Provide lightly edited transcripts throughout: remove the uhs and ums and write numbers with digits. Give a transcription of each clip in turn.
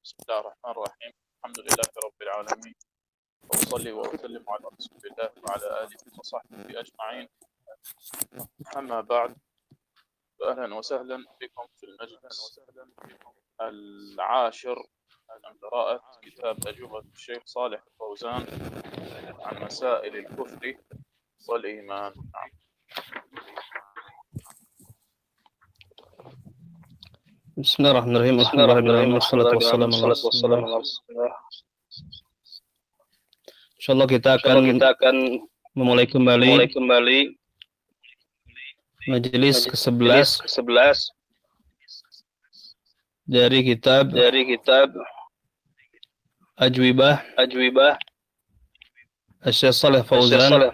بسم الله الرحمن الرحيم. الحمد لله رب العالمين، وأصلي وأسلم على رسول الله وعلى آله وصحبه أجمعين. أما بعد، فأهلا وسهلا بكم في المجلس العاشر من قراءة كتاب أجوبة الشيخ صالح الفوزان عن مسائل الكفر والإيمان. Bismillahirrahmanirrahim. Alhamdulillah wassalatu wassalamu ala Rasulillah. Insyaallah kita akan memulai kembali majelis ke-11 dari kitab Ajwibah Asy-Syaikh Shalih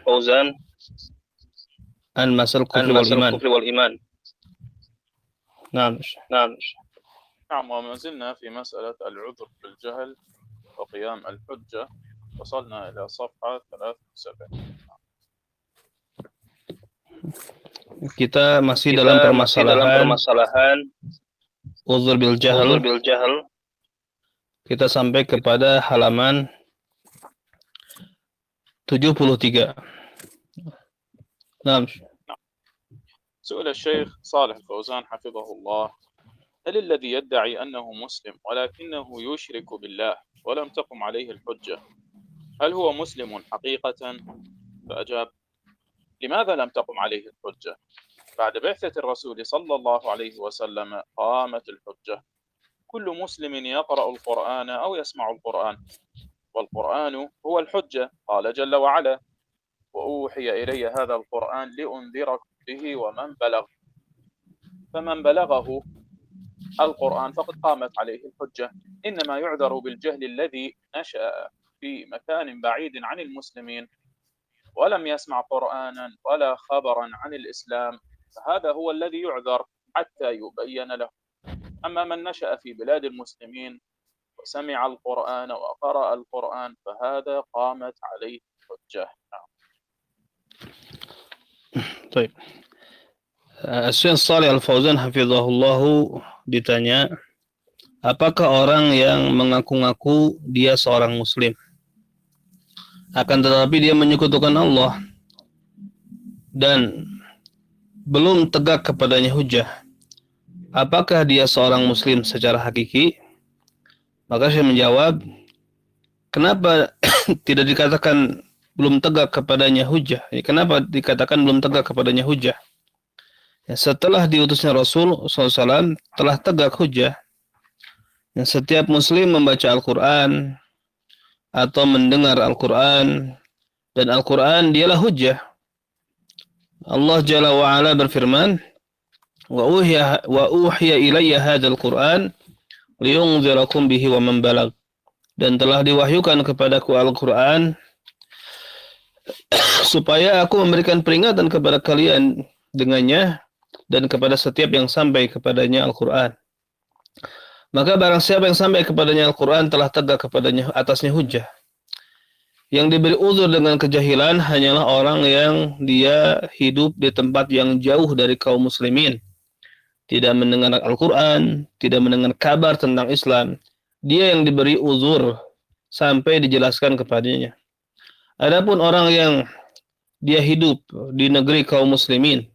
Fauzan an Masal Kufri wal Iman. نعم. وما زلنا في مسألة العذر بالجهل وقيام الحجة. وصلنا إلى صفحة 73. Kita masih dalam permasalahan uzur bil jahl. Kita sampai kepada halaman 73. Nah. سئل الشيخ صالح الفوزان حفظه الله: هل الذي يدعي أنه مسلم ولكنه يشرك بالله ولم تقم عليه الحجة هل هو مسلم حقيقة؟ فأجاب: لماذا لم تقم عليه الحجة؟ بعد بعثة الرسول صلى الله عليه وسلم قامت الحجة. كل مسلم يقرأ القرآن أو يسمع القرآن، والقرآن هو الحجة. قال جل وعلا: وأوحي إلي هذا القرآن لأنذركم به ومن بلغ. فمن بلغه القرآن فقد قامت عليه الحجة. إنما يعذر بالجهل الذي نشأ في مكان بعيد عن المسلمين ولم يسمع قرآنا ولا خبرا عن الإسلام، فهذا هو الذي يعذر حتى يبين له. أما من نشأ في بلاد المسلمين وسمع القرآن وقرأ القرآن فهذا قامت عليه الحجة. Baik. Syekh Shalih Al-Fauzan hafizahullahu ditanya, apakah orang yang mengaku-ngaku dia seorang muslim akan tetapi dia menyekutukan Allah dan belum tegak kepadanya hujah, apakah dia seorang muslim secara hakiki? Maka saya menjawab, kenapa tidak dikatakan belum tegak kepadanya hujah? Kenapa dikatakan belum tegak kepadanya hujah? Ya, setelah diutusnya Rasul SAW telah tegak hujah. Ya, setiap muslim membaca Al-Quran atau mendengar Al-Quran, dan Al-Quran dialah hujah. Allah Jalla wa'ala berfirman, wa uhiya ilayya hadzal Qur'an liyunzirakum bihi wa man balag. Dan telah diwahyukan kepadaku Al-Quran supaya aku memberikan peringatan kepada kalian dengannya dan kepada setiap yang sampai kepadanya Al-Quran. Maka barang siapa yang sampai kepadanya Al-Quran telah tegak kepadanya atasnya hujah. Yang diberi uzur dengan kejahilan hanyalah orang yang dia hidup di tempat yang jauh dari kaum muslimin, tidak mendengar Al-Quran, tidak mendengar kabar tentang Islam. Dia yang diberi uzur sampai dijelaskan kepadanya. Adapun orang yang dia hidup di negeri kaum muslimin,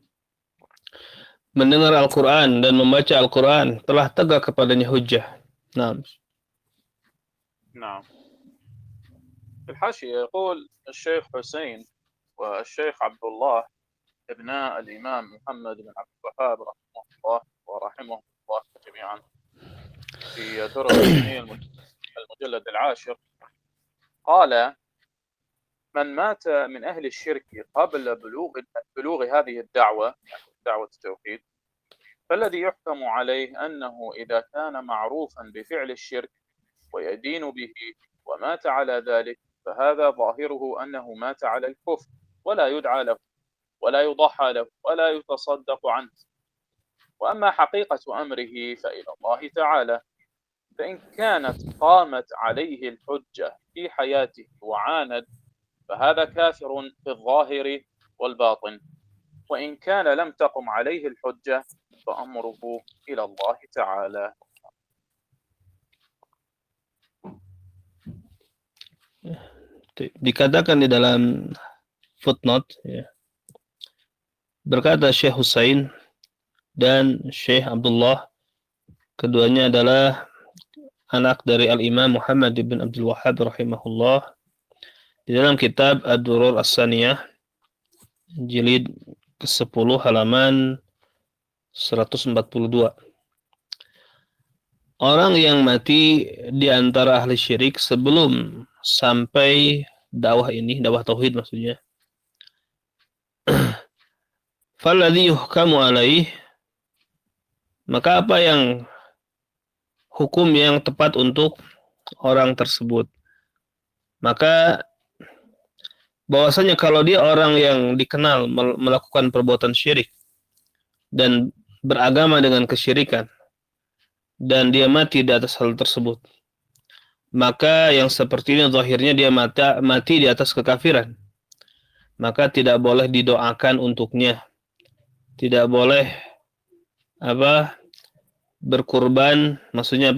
mendengar Al-Quran dan membaca Al-Quran, telah tegak kepadanya hujjah. Naam. نعم. في الحاشية يقول الشيخ حسين والشيخ عبد الله ابناء الإمام محمد بن عبد الوهاب رحمه الله ورحمه الله جميعا في درر الدينية المجلد العاشر قال: من مات من أهل الشرك قبل بلوغ هذه الدعوة، دعوة التوحيد، فالذي يحكم عليه أنه إذا كان معروفا بفعل الشرك ويدين به ومات على ذلك فهذا ظاهره أنه مات على الكفر ولا يدعى له ولا يضحى له ولا يتصدق عنه. وأما حقيقة أمره فإلى الله تعالى، فإن كانت قامت عليه الحجة في حياته وعاند فهذا كافر في الظاهر والباطن، وإن كان لم تقم عليه الحجة فأمره إلى الله تعالى. Dikatakan di dalam footnote, ya, berkata Syekh Husain dan Syekh Abdullah, keduanya adalah anak dari Al-Imam Muhammad ibn Abdul Wahhab rahimahullah, di dalam kitab Ad-Durur As-Saniyah jilid ke-10 halaman 142. Orang yang mati di antara ahli syirik sebelum sampai dakwah ini, dakwah tauhid maksudnya, falladhi yuhkamu alaih, maka apa yang hukum yang tepat untuk orang tersebut? Maka bahwasanya kalau dia orang yang dikenal melakukan perbuatan syirik dan beragama dengan kesyirikan dan dia mati di atas hal tersebut, maka yang seperti ini zahirnya dia mati di atas kekafiran, maka tidak boleh didoakan untuknya, tidak boleh berkurban, maksudnya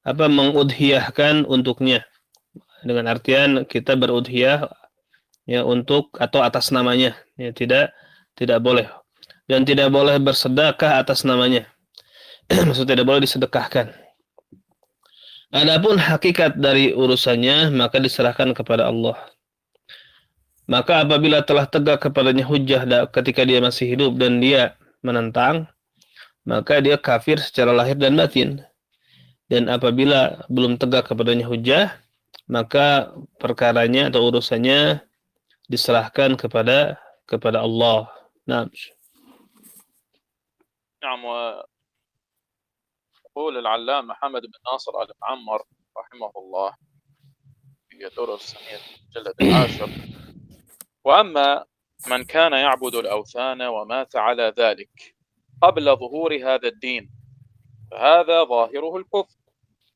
mengudhiyahkan untuknya, dengan artian kita berudhiyah ya untuk atau atas namanya, ya tidak boleh, dan tidak boleh bersedekah atas namanya. Maksudnya tidak boleh disedekahkan. Adapun hakikat dari urusannya maka diserahkan kepada Allah. Maka apabila telah tegak kepadanya hujjah ketika dia masih hidup dan dia menentang, maka dia kafir secara lahir dan batin. Dan apabila belum tegak kepadanya hujjah, maka perkaranya atau urusannya diserahkan kepada Allah. Nah. نعم. ويقول العلامة محمد بن ناصر آل معمر رحمه الله في الدرر السنية المجلد 10: وأما من كان يعبد الأوثان ومات على ذلك قبل ظهور هذا الدين فهذا ظاهره الكفر،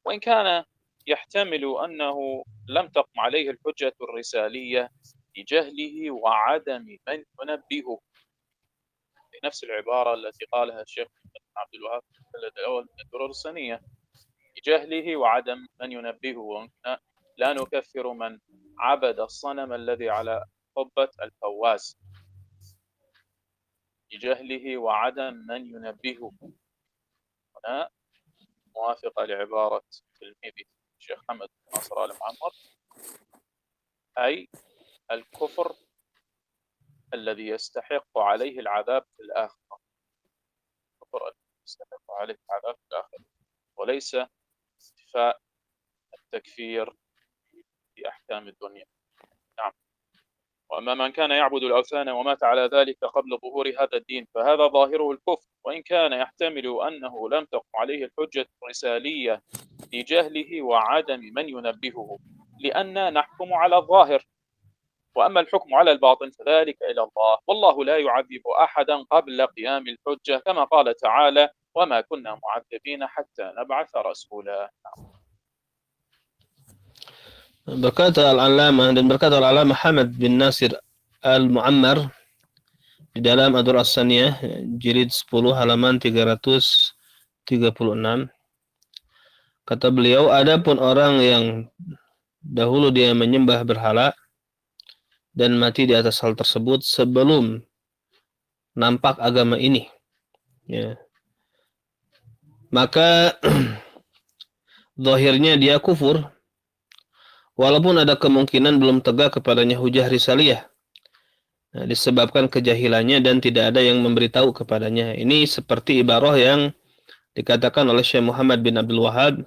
وإن كان يحتمل أنه لم تقم عليه الحجة الرسالية لجهله وعدم من ينبهه، نفس العبارة التي قالها الشيخ عبد الوهاب في المجلد الأول من الدرر السنية: لجهله وعدم من ينبهه، لا نكفر من عبد الصنم الذي على قبة الفواز، لجهله وعدم من ينبهه. هنا موافقة لعبارة تلميذي الشيخ محمد بن ناصر آل معمر، أي الكفر الذي يستحق عليه العذاب في الآخرة، الكفر الذي يستحق عليه العذاب في الآخرة، وليس استيفاء التكفير في أحكام الدنيا. نعم. وأما من كان يعبد الأوثان ومات على ذلك قبل ظهور هذا الدين فهذا ظاهره الكفر، وإن كان يحتمل أنه لم تقم عليه الحجة الرسالية لجهله وعدم من ينبهه، لأن نحكم على الظاهر، وأما الحكم على الباطن فذلك إلى الله، والله لا يعذب أحدا قبل قيام الحجة، كما قال تعالى: وما كنا معذبين حتى نبعث رسولا. Berkata Al-Allamah Hamad bin Nasir Al-Mu'ammar di dalam Ad-Durr As-Saniyah jilid 10 halaman 336, kata beliau, adapun orang yang dahulu dia menyembah berhala dan mati di atas hal tersebut sebelum nampak agama ini, ya, maka zahirnya dia kufur, walaupun ada kemungkinan belum tegak kepadanya hujah risaliyah, disebabkan kejahilannya dan tidak ada yang memberitahu kepadanya. Ini seperti ibarah yang dikatakan oleh Syekh Muhammad bin Abdul Wahhab,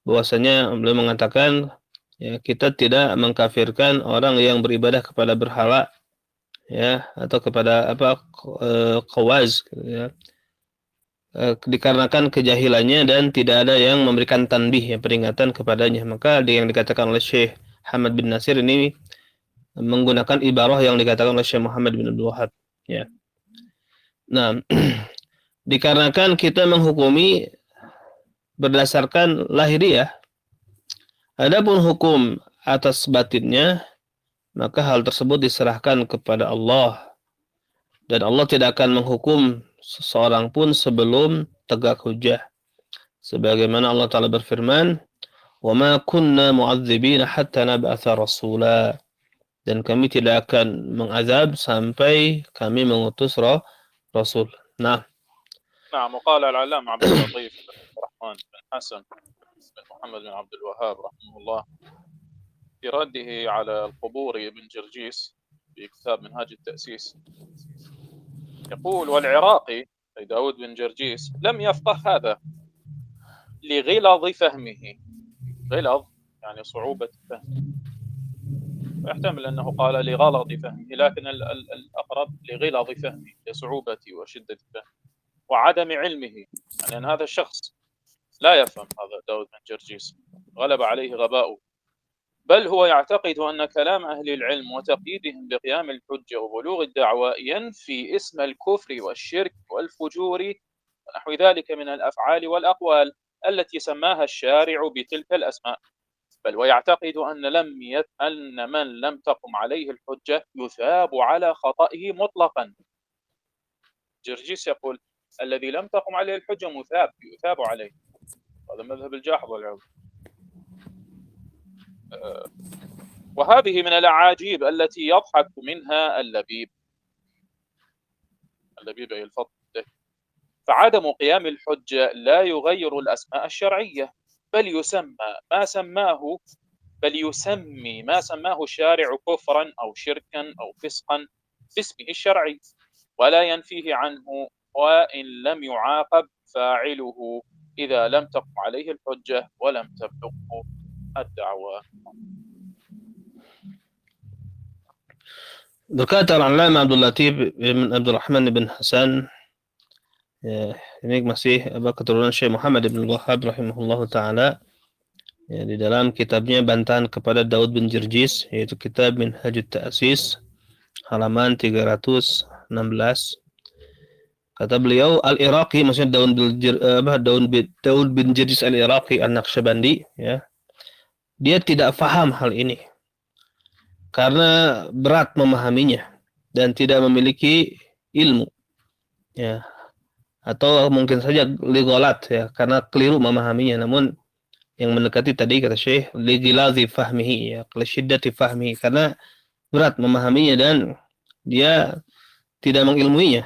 bahwasanya beliau mengatakan, ya, kita tidak mengkafirkan orang yang beribadah kepada berhala, ya, atau kepada qawaz, ya, dikarenakan kejahilannya dan tidak ada yang memberikan tanbih, ya, peringatan kepadanya. Maka yang dikatakan oleh Syekh Hamad bin Nasir ini menggunakan ibarah yang dikatakan oleh Syekh Muhammad bin Abdul Wahhab, ya. Nah, dikarenakan kita menghukumi berdasarkan lahiriah, adapun hukum atas batinnya, maka hal tersebut diserahkan kepada Allah, dan Allah tidak akan menghukum seseorang pun sebelum tegak hujah. Sebagaimana Allah Ta'ala berfirman, وَمَا كُنَّا مُعَذِّبِينَ حَتَّى نَبْعَثَ رَسُولًا. Dan kami tidak akan mengazab sampai kami mengutus Rasul. Nah. نعم. وقال العلامة عبد اللطيف بن عبد الرحمن بن حسن بن محمد بن عبد الوهاب رحمه الله في رده على القبوري بن جرجيس في كتاب منهاج التأسيس يقول: والعراقي أي داود بن جرجيس لم يفقه هذا لغلظ فهمه. غلظ يعني صعوبة الفهم، ويحتمل أنه قال لغلظ فهمه، لكن الأقرب لغلظ فهمه، لصعوبة وشدة فهمه وعدم علمه، يعني أن هذا الشخص لا يفهم. هذا داود بن جرجيس غلب عليه غباؤه، بل هو يعتقد أن كلام أهل العلم وتقييدهم بقيام الحجة وبلوغ الدعوة ينفي اسم الكفر والشرك والفجور ونحو ذلك من الأفعال والأقوال التي سماها الشارع بتلك الأسماء، بل ويعتقد أن من لم تقم عليه الحجة يثاب على خطئه مطلقا. جرجيس يقول: الذي لم تقم عليه الحجة يثاب عليه. هذا مذهب الجاحظ والعياذ. وهذه من الأعاجيب التي يضحك منها اللبيب. اللبيب أي الفضل. فعدم قيام الحجة لا يغير الأسماء الشرعية، بل يسمي ما سماه الشارع كفرا أو شركا أو فسقا باسمه الشرعي، ولا ينفيه عنه، وإن لم يعاقب فاعله إذا لم تقم عليه الحجة ولم تبلغه الدعوة. Berkata Al-Allamah Abdul Latif bin Abdul Rahman bin Hasan, ini masih keturunan Syekh Muhammad bin Wahhab rahimahullahu taala, di dalam kitabnya bantahan kepada Daud bin Jirjis, yaitu kitab Minhaj Ta'sis halaman 316. Kata beliau, Al-Iraqi, maksudnya Daud bin Jirjis Al-Iraqi An-Naqsyabandi, ya, dia tidak faham hal ini karena berat memahaminya dan tidak memiliki ilmu, ya, atau mungkin saja ligolat, ya, karena keliru memahaminya. Namun yang mendekati tadi kata Syekh ligilazi fahmihi, ya, lisyiddati fahmihi, karena berat memahaminya dan dia tidak mengilmuinya.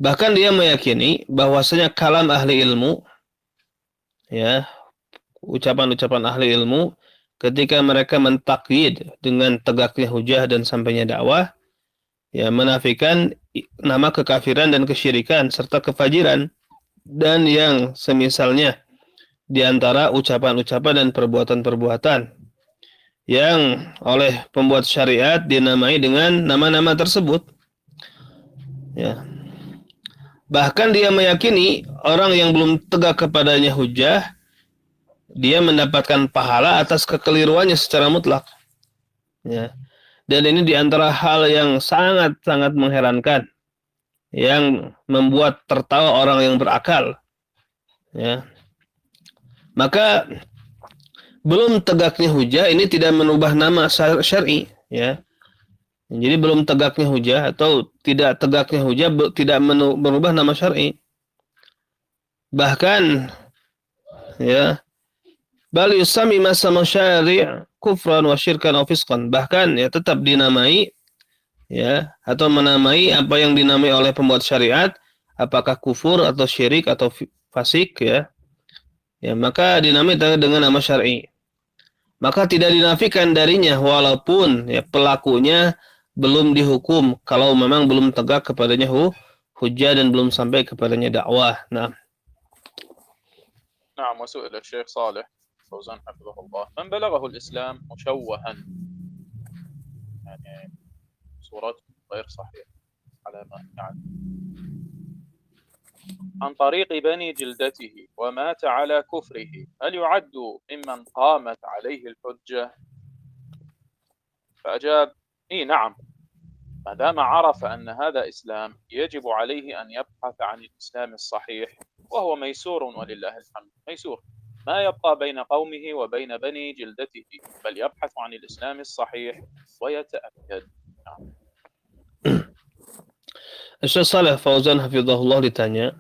Bahkan dia meyakini bahwasanya kalam ahli ilmu, ya, ucapan-ucapan ahli ilmu ketika mereka mentakyid dengan tegaknya hujah dan sampainya dakwah, ya, menafikan nama kekafiran dan kesyirikan serta kefajiran dan yang semisalnya di antara ucapan-ucapan dan perbuatan-perbuatan yang oleh pembuat syariat dinamai dengan nama-nama tersebut, ya. Bahkan dia meyakini orang yang belum tegak kepadanya hujah, dia mendapatkan pahala atas kekeliruannya secara mutlak, ya. Dan ini diantara hal yang sangat-sangat mengherankan, yang membuat tertawa orang yang berakal, ya. Maka belum tegaknya hujah ini tidak merubah nama syar'i, ya. Jadi belum tegaknya hujah atau tidak tegaknya hujah tidak merubah nama syar'i. Bahkan, ya, bal yusami ma sama syari' kufran wa syirkan wa fisqan. Bahkan, ya, tetap dinamai, ya, atau menamai apa yang dinamai oleh pembuat syariat, apakah kufur atau syirik atau fasik, ya. Ya, maka dinamai dengan nama syar'i. Maka tidak dinafikan darinya walaupun, ya, pelakunya belum dihukum kalau memang belum tegak kepadanya hujjah dan belum sampai kepadanya dakwah. Nah. نعم. وسئل الشيخ صالح فوزان حفظه الله: من بلغه الإسلام مشوها، يعني صورته غير صحيحة على ما يعني، عن طريق بني جلدته ومات على كفره، هل يعد ممن قامت عليه الحجة؟ فأجاب: إيه نعم، ما دام عرف أن هذا إسلام يجب عليه أن يبحث عن الإسلام الصحيح، وهو ميسور ولله الحمد، ميسور، ما يبقى بين قومه وبين بني جلدته، بل يبحث عن الإسلام الصحيح ويتأكد. Syekh Shalih Fauzan hafizahullah ditanya,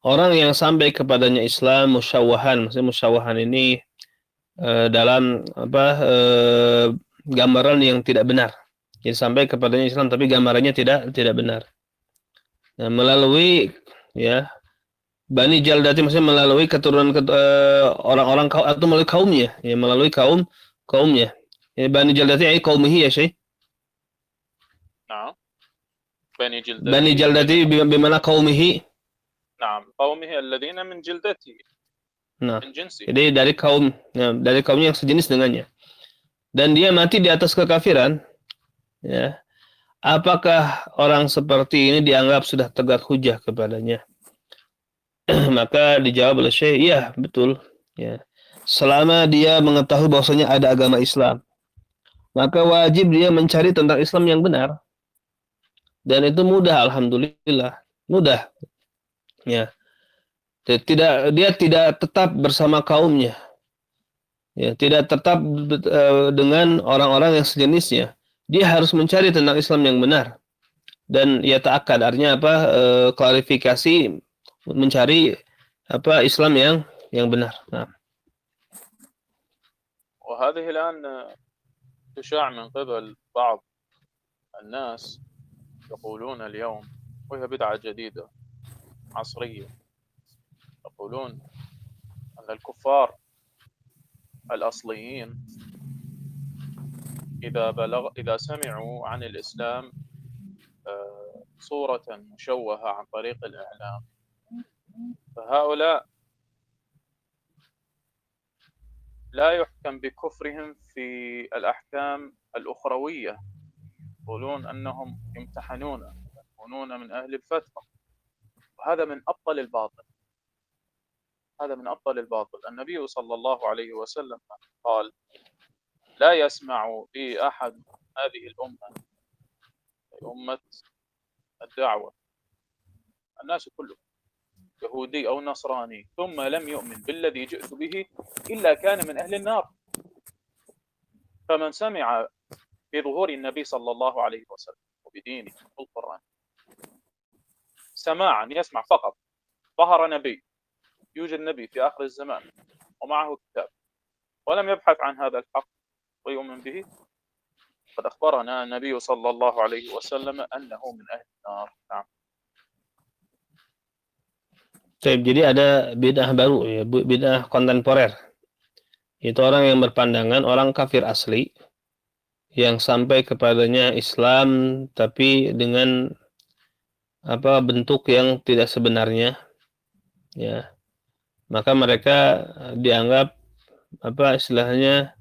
orang yang sampai kepadanya Islam musyawahan, maksudnya musyawahan ini dalam gambaran yang tidak benar. Jadi sampai kepadanya Islam tapi gambarannya tidak benar. Nah, melalui ya Bani Jaldati, maksudnya melalui keturunan orang-orang atau melalui kaumnya, ya melalui kaumnya. Ya, Bani Jaldati ay qaumihi ya Syekh. نعم بني Bani جلدته Jaldati bimana qaumihi. نعم قومه الذين من جلدته Nah, من جنسه. jadi dari kaumnya yang sejenis dengannya. Dan dia mati di atas kekafiran, ya. Apakah orang seperti ini dianggap sudah tegak hujah kepadanya? Maka dijawab oleh Syekh, iya, betul, ya. Selama dia mengetahui bahwasanya ada agama Islam, maka wajib dia mencari tentang Islam yang benar. Dan itu mudah, alhamdulillah. Mudah. Ya. Dia tidak tetap bersama kaumnya. Ya, tidak tetap dengan orang-orang yang sejenisnya. Dia harus mencari tentang Islam yang benar. Dan ia ta'akkad, artinya apa? Klarifikasi, mencari apa Islam yang benar. Nah. وهذه الآن تشاع من قبل بعض الناس يقولون اليوم، وهي بدعة جديدة عصرية، يقولون أن الكفار الأصليين إذا سمعوا عن الإسلام صورة مشوهة عن طريق الإعلام، فهؤلاء لا يحكم بكفرهم في الأحكام الأخروية، يقولون أنهم يمتحنون يكونون من أهل الفترة، وهذا من أبطل الباطل. هذا من أبطل الباطل. النبي صلى الله عليه وسلم قال: لا يسمع بي أحد هذه الأمة، أمة الدعوة، الناس كلهم يهودي أو نصراني ثم لم يؤمن بالذي جئت به إلا كان من أهل النار. فمن سمع بظهور النبي صلى الله عليه وسلم وبدينه القرآن سماعا، يسمع فقط، ظهر نبي، يوجد نبي في آخر الزمان ومعه كتاب، ولم يبحث عن هذا الحق ويؤمن به، قد أخبرنا النبي صلى الله عليه وسلم أنه من أهل النار. نعم. Jadi ada bid'ah baru, ya, bid'ah kontemporer. Itu orang yang berpandangan orang kafir asli yang sampai kepadanya Islam tapi dengan apa bentuk yang tidak sebenarnya, ya. Maka mereka dianggap apa istilahnya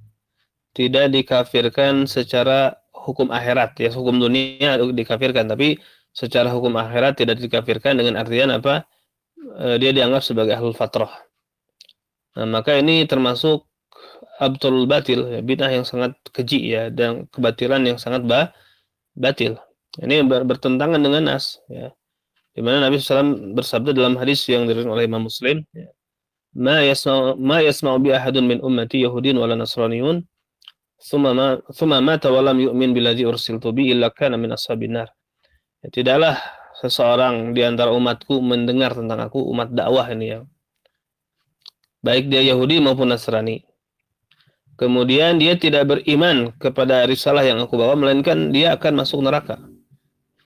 tidak dikafirkan secara hukum akhirat, ya hukum dunia dikafirkan, tapi secara hukum akhirat tidak dikafirkan dengan artian apa? Dia dianggap sebagai ahlul fatrah. Nah, maka ini termasuk abtul batil, ya, bid'ah yang sangat keji, ya, dan kebatilan yang sangat batil. Ini bertentangan dengan nas, ya. Di mana Nabi SAW bersabda dalam hadis yang diriwayatkan oleh Imam Muslim, ya, ma yasma'u bi ahadun min ummati yahudin wala nasraniyun thumma mata wa lam yu'min billadzi ursiltu bi illa kana min ashabin nar. Ya, tidaklah seseorang di antara umatku mendengar tentang aku, umat dakwah ini, ya, baik dia Yahudi maupun Nasrani, kemudian dia tidak beriman kepada risalah yang aku bawa, melainkan dia akan masuk neraka.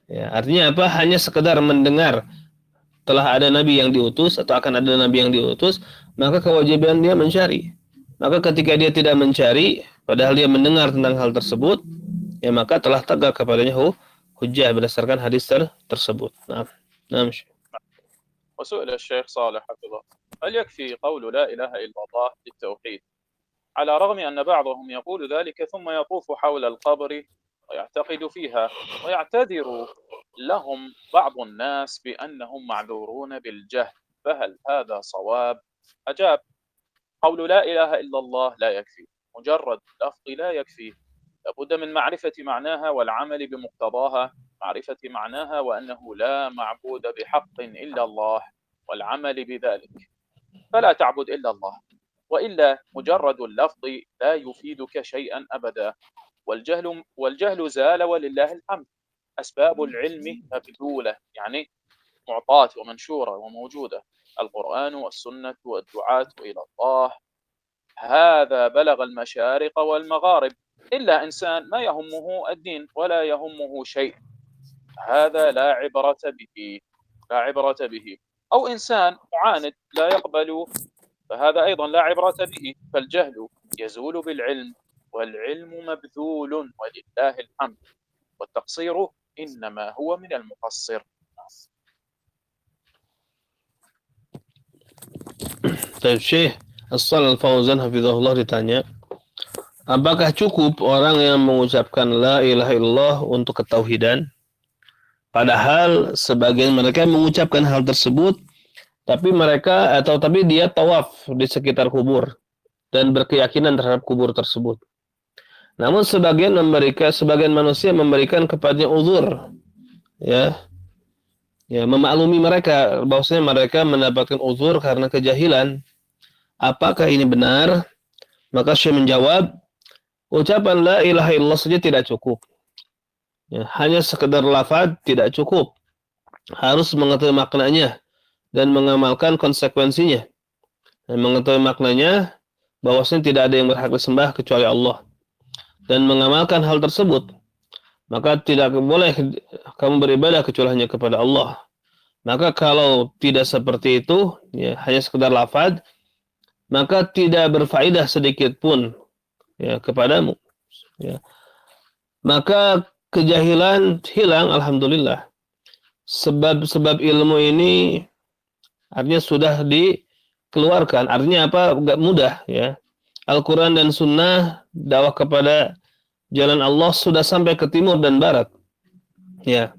Ya, artinya apa? Hanya sekedar mendengar telah ada nabi yang diutus atau akan ada nabi yang diutus, maka kewajiban dia mencari. Maka ketika dia tidak mencari, padahal dia mendengar tentang hal tersebut, ya maka telah tegak kepadanya hujjah berdasarkan hadis tersebut. Nah. وسئل الشيخ صالح حفظه: هل يكفي قول لا إله إلا الله للتوحيد، على رغم أن بعضهم يقول ذلك ثم يطوف حول القبر ويعتقد فيها ويعتذر لهم بعض الناس بأنهم معذورون بالجهل، فهل هذا صواب؟ أجاب: قول لا إله إلا الله لا يكفي، مجرد لفظ لا يكفي، لابد من معرفة معناها والعمل بمقتضاها، معرفة معناها وأنه لا معبود بحق إلا الله والعمل بذلك، فلا تعبد إلا الله، وإلا مجرد اللفظ لا يفيدك شيئا أبدا، والجهل زال ولله الحمد، أسباب العلم مبذولة، يعني معطاة ومنشورة وموجودة، القرآن والسنة والدعاة إلى الله. هذا بلغ المشارق والمغارب، إلا إنسان ما يهمه الدين ولا يهمه شيء، هذا لا عبرة به، لا عبرة به. أو إنسان معاند لا يقبل، فهذا أيضا لا عبرة به. فالجهل يزول بالعلم، والعلم مبذول ولله الحمد، والتقصير إنما هو من المقصر. Taib Syekh As-Shalal Fauzan Hafizahullah ditanya, apakah cukup orang yang mengucapkan la ilaha illallah untuk ketauhidan? Padahal sebagian mereka mengucapkan hal tersebut, tapi dia tawaf di sekitar kubur dan berkeyakinan terhadap kubur tersebut. Namun sebagian manusia memberikan kepadanya uzur, ya, memaklumi mereka bahwasanya mereka mendapatkan uzur karena kejahilan. Apakah ini benar? Maka Syekh menjawab, ucapan la ilaha illallah saja tidak cukup. Ya, hanya sekedar lafaz tidak cukup. Harus mengetahui maknanya dan mengamalkan konsekuensinya. Dan mengetahui maknanya bahwasanya tidak ada yang berhak disembah kecuali Allah. Dan mengamalkan hal tersebut. Maka tidak boleh kamu beribadah kecuali hanya kepada Allah. Maka kalau tidak seperti itu, ya, hanya sekedar lafaz, maka tidak berfaedah sedikit pun, ya, kepadamu. Ya. Maka kejahilan hilang, alhamdulillah. Sebab ilmu ini artinya sudah dikeluarkan. Artinya apa? Enggak mudah, ya. Al-Quran dan Sunnah, dakwah kepada jalan Allah sudah sampai ke timur dan barat. Ya.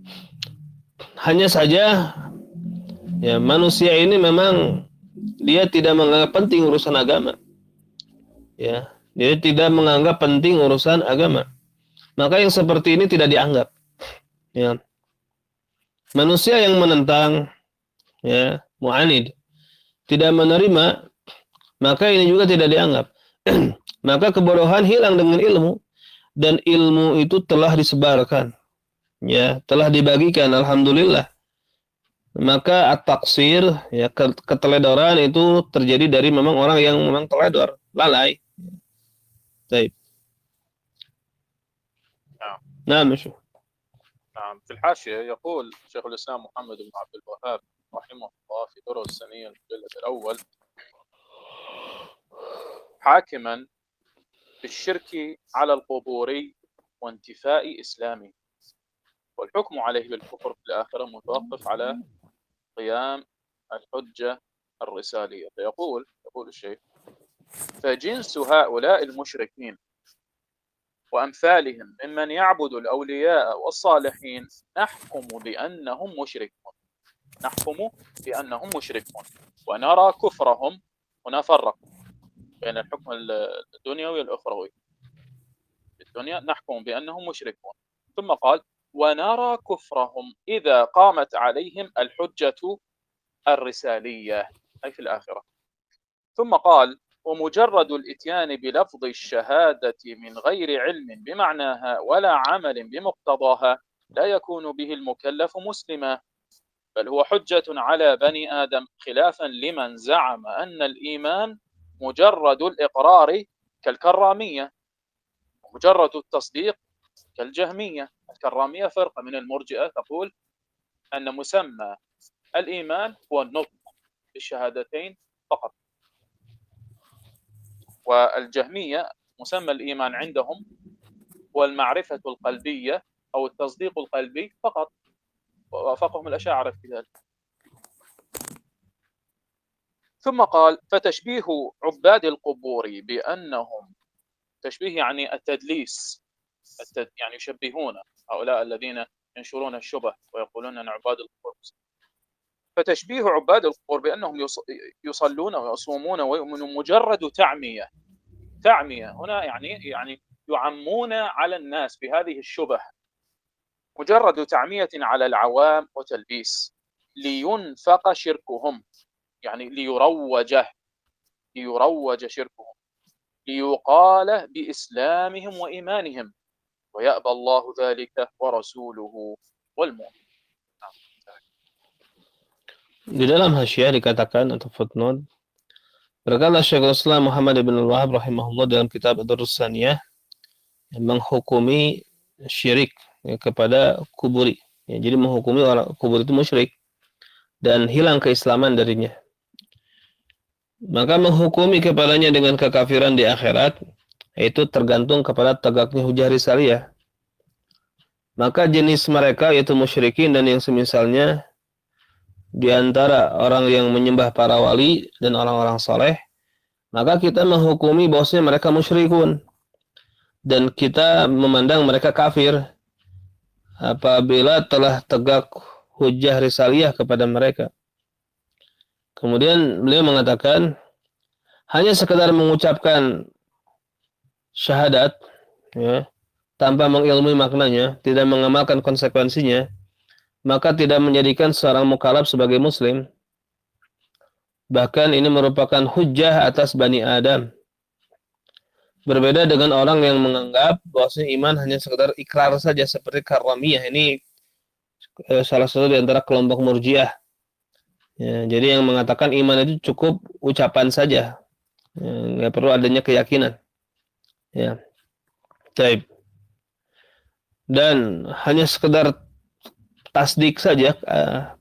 Hanya saja, ya, manusia ini memang dia tidak menganggap penting urusan agama. Ya, dia tidak menganggap penting urusan agama. Maka yang seperti ini tidak dianggap. Ya. Manusia yang menentang, ya, mu'anid, tidak menerima, maka ini juga tidak dianggap. Maka kebodohan hilang dengan ilmu, dan ilmu itu telah disebarkan, ya, telah dibagikan, alhamdulillah. Maka at-taqsir, ya, keteledoran itu terjadi dari memang orang yang memang teledor, lalai. Baik. نعم. Nah, نعم. في الحاشية يقول شيخ الإسلام محمد بن عبد الوهاب رحمه الله في درر السنية المجلد الأول، حاكما بالشرك على القبور وانتفاء إسلامه، والحكم عليه بالكفر في الآخرة متوقف على قيام الحجة الرسالية. فيقول الشيخ: فجنس هؤلاء المشركين وأمثالهم ممن يعبد الأولياء والصالحين نحكم بأنهم مشركون ونرى كفرهم. هنا فرق بين الحكم الدنيوي والأخروي. في الدنيا نحكم بأنهم مشركون، ثم قال: ونرى كفرهم إذا قامت عليهم الحجة الرسالية، أي في الآخرة. ثم قال: ومجرد الإتيان بلفظ الشهادة من غير علم بمعناها ولا عمل بمقتضاها لا يكون به المكلف مسلما، بل هو حجة على بني آدم، خلافا لمن زعم أن الإيمان مجرد الإقرار كالكرامية، ومجرد التصديق كالجهمية. الكرامية فرقة من المرجئة تقول أن مسمى الإيمان هو النطق بالشهادتين فقط، والجهمية مسمى الإيمان عندهم هو المعرفة القلبية أو التصديق القلبي فقط، ووافقهم الأشاعرة في ذلك. ثم قال: فتشبيه عباد القبور بأنهم، تشبيه يعني التدليس، يعني يشبهون هؤلاء الذين ينشرون الشبه ويقولون أن عباد القبور، فتشبيه عباد القبور بأنهم يصلون ويصومون ويؤمنون مجرد تعمية هنا يعني يعمون على الناس بهذه الشبه، مجرد تعمية على العوام وتلبيس لينفق شركهم، يعني ليروج شركهم، ليقال بإسلامهم وإيمانهم، ويأبى الله ذلك ورسوله والمؤمن. Di dalam hasyiah dikatakan atau footnote, berkata Syekhul Islam Muhammad ibn al-Wahhab rahimahullah dalam kitab Ad-Durrus Saniyah yang menghukumi syirik kepada kuburi. Ya, jadi menghukumi orang kubur itu musyrik dan hilang keislaman darinya. Maka menghukumi kepadanya dengan kekafiran di akhirat itu tergantung kepada tegaknya hujah risaliyah. Maka jenis mereka yaitu musyrikin dan yang semisalnya di antara orang yang menyembah para wali dan orang-orang soleh, maka kita menghukumi bahwasanya mereka musyrikun dan kita memandang mereka kafir apabila telah tegak hujah risaliyah kepada mereka. Kemudian beliau mengatakan hanya sekedar mengucapkan syahadat ya, tanpa mengilmui maknanya, tidak mengamalkan konsekuensinya, maka tidak menjadikan seorang mukallaf sebagai muslim. Bahkan ini merupakan hujjah atas Bani Adam. Berbeda dengan orang yang menganggap bahwasanya iman hanya sekedar ikrar saja seperti Karramiyah. Ini salah satu di antara kelompok Murji'ah. Ya, jadi yang mengatakan iman itu cukup ucapan saja. Ya, nggak perlu adanya keyakinan. Ya. Taib. Dan hanya sekedar tasdik saja,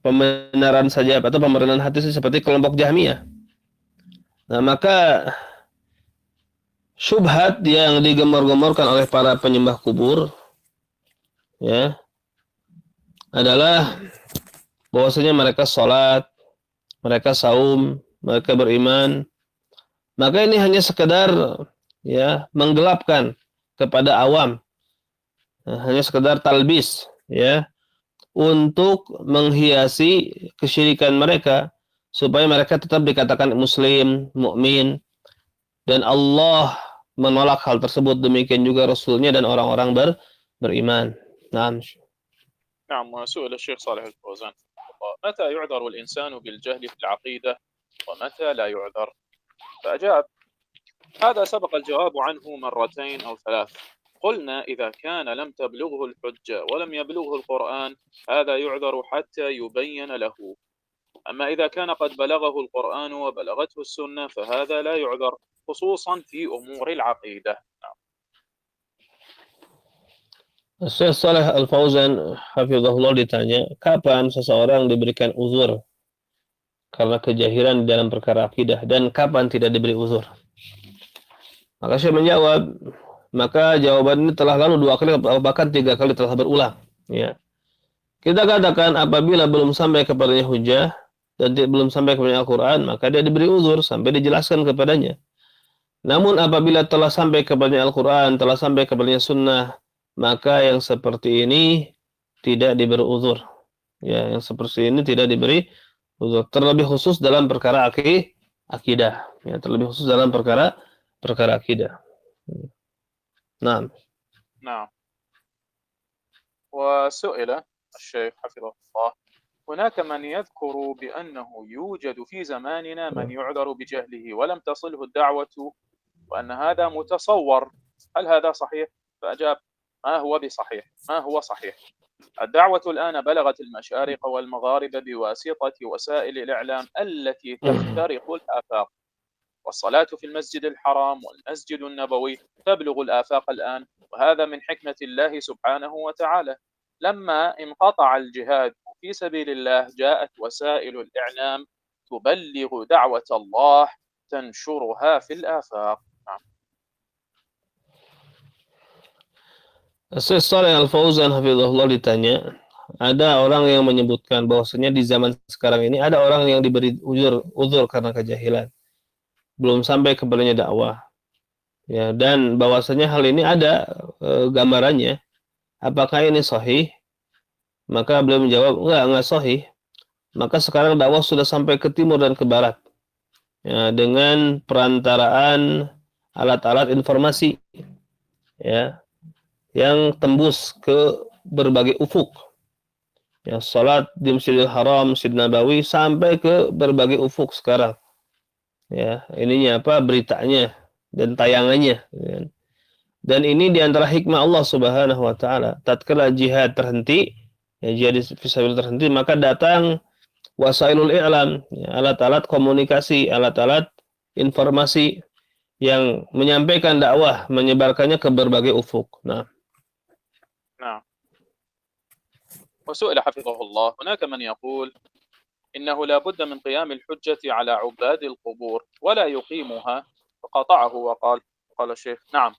pembenaran saja atau pembenaran hati seperti kelompok Jahmiyah. Nah, maka syubhat yang digembar-gemborkan oleh para penyembah kubur ya adalah bahwasanya mereka sholat, mereka saum, mereka beriman. Maka ini hanya sekedar ya menggelapkan kepada awam. Hanya sekedar talbis ya untuk menghiasi kesyirikan mereka supaya mereka tetap dikatakan muslim, mukmin, dan Allah menolak hal tersebut. Demikian juga Rasulnya dan orang-orang beriman. Naam. نعم. وسئل الشيخ صالح الفوزان متى يعذر الإنسان بالجهل في العقيدة ومتى لا يعذر؟ فأجاب هذا سبق الجواب عنه مرتين أو ثلاث. قلنا إذا كان لم تبلغه الحجة ولم يبلغه القرآن هذا يعذر حتى يبين له. أما إذا كان قد بلغه القرآن وبلغته السنة فهذا لا يعذر خصوصا في أمور العقيدة. Syekh Saleh Al-Fauzan hafizahullah ditanya, kapan seseorang diberikan uzur karena kejahilan di dalam perkara akidah dan kapan tidak diberi uzur? Maka saya menjawab, maka jawaban ini telah lalu 2 kali bahkan 3 kali telah berulang. Ya. Kita katakan apabila belum sampai kepadanya hujah dan belum sampai kepadanya Al-Quran, maka dia diberi uzur sampai dijelaskan kepadanya. Namun apabila telah sampai kepadanya Al-Quran, telah sampai kepadanya Sunnah, maka yang seperti ini tidak diberi uzur. Ya, yang seperti ini tidak diberi uzur. Terlebih khusus dalam perkara akidah. Ya, terlebih khusus dalam perkara akidah. Naam. نعم. وسئل الشيخ حفظه الله هناك من يذكر بأنه يوجد في زماننا من يعذر بجهله ولم تصله الدعوة وأن هذا متصور، هل هذا صحيح؟ فأجاب ما هو صحيح. الدعوة الآن بلغت المشارق والمغارب بواسطة وسائل الإعلام التي تخترق الآفاق، والصلاة في المسجد الحرام والمسجد النبوي تبلغ الآفاق الآن، وهذا من حكمة الله سبحانه وتعالى. لما انقطع الجهاد في سبيل الله جاءت وسائل الإعلام تبلغ دعوة الله تنشرها في الآفاق. Syekh Shalih Al-Fauzan hafizahullah ditanya, ada orang yang menyebutkan bahwasanya di zaman sekarang ini ada orang yang diberi uzur karena kejahilan, belum sampai kepadanya dakwah. Ya, dan bahwasanya hal ini ada gambarannya. Apakah ini sahih? Maka beliau menjawab, enggak sahih. Maka sekarang dakwah sudah sampai ke timur dan ke barat. Ya, dengan perantaraan alat-alat informasi. Ya, yang tembus ke berbagai ufuk. Ya, salat di Masjidil Haram, Masjid Nabawi sampai ke berbagai ufuk sekarang. Ya, ininya apa beritanya dan tayangannya. Ya. Dan ini diantara hikmah Allah Subhanahu Wa Taala. Tatkala jihad terhenti, ya, jihad fisabilillah terhenti, maka datang wasailul i'lam, ya, alat-alat komunikasi, alat-alat informasi yang menyampaikan dakwah, menyebarkannya ke berbagai ufuk. Nah, نعم. وسئل حفظه الله هناك من يقول إنه لا بد من قيام الحجة على عباد القبور ولا يقيمها، فقاطعه وقال الشيخ: نعم،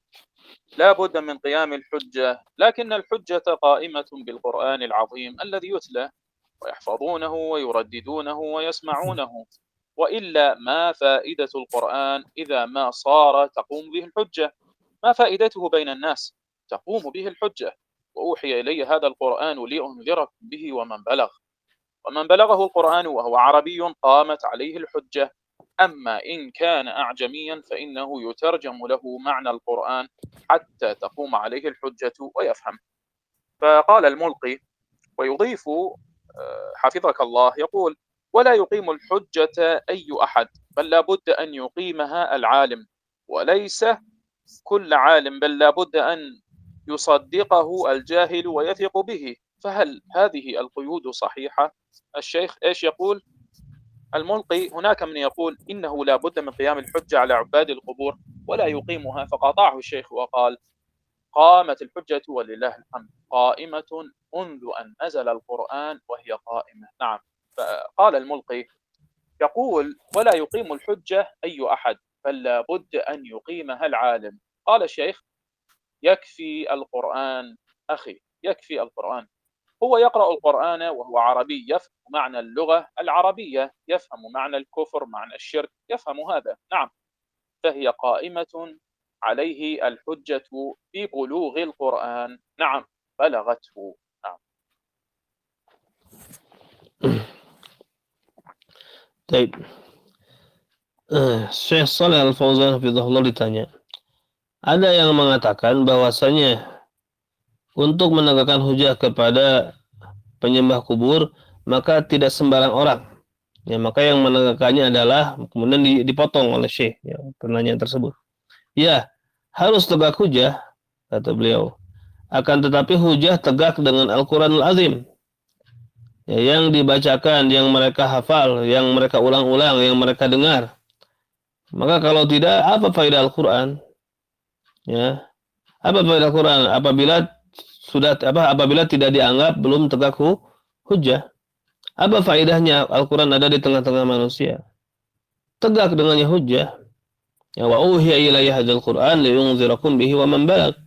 لا بد من قيام الحجة، لكن الحجة قائمة بالقرآن العظيم الذي يتلى ويحفظونه ويرددونه ويسمعونه، وإلا ما فائدة القرآن إذا ما صار تقوم به الحجة؟ ما فائدته بين الناس؟ تقوم به الحجة. وأوحي إلي هذا القرآن لأنذركم به ومن بلغه القرآن وهو عربي قامت عليه الحجة، أما إن كان أعجميا فإنه يترجم له معنى القرآن حتى تقوم عليه الحجة ويفهم. فقال الملقي ويضيف حفظك الله يقول: ولا يقيم الحجة أي أحد، بل لا بد أن يقيمها العالم، وليس كل عالم، بل لا بد أن يصدقه الجاهل ويثق به. فهل هذه القيود صحيحة؟ الشيخ إيش يقول؟ الملقي: هناك من يقول إنه لا بد من قيام الحجة على عباد القبور ولا يقيمها، فقاطعه الشيخ وقال: قامت الحجة ولله الحمد، قائمة منذ أن نزل القرآن وهي قائمة. نعم. فقال الملقي يقول: ولا يقيم الحجة أي أحد، بل لا بد أن يقيمها العالم. قال الشيخ: يكفي القرآن أخي، يكفي القرآن. هو يقرأ القرآن وهو عربي، يفهم معنى اللغة العربية، يفهم معنى الكفر، معنى الشرك، يفهم هذا. نعم، فهي قائمة عليه الحجة ببلوغ القرآن. نعم، بلغته. نعم. baik. Syekh Shalih Al-Fauzan hafizahullah ditanya, ada yang mengatakan bahwasanya untuk menegakkan hujah kepada penyembah kubur maka tidak sembarang orang. Ya, maka yang menegakkannya adalah kemudian dipotong oleh Syekh, ya, penanya tersebut. Ya, harus tegak hujah, kata beliau. Akan tetapi hujah tegak dengan Al-Quranul Azim, ya, yang dibacakan, yang mereka hafal, yang mereka ulang-ulang, yang mereka dengar. Maka kalau tidak, apa faedah Al-Quran? Ya, apa faedah Al-Quran apabila tidak dianggap belum tegak hujah? Apa faedahnya Al-Quran ada di tengah-tengah manusia? Tegak dengannya hujah. Ya, wa uhiya ilayya hadzal Qur'an liyunzirakum bihi wa man balagh.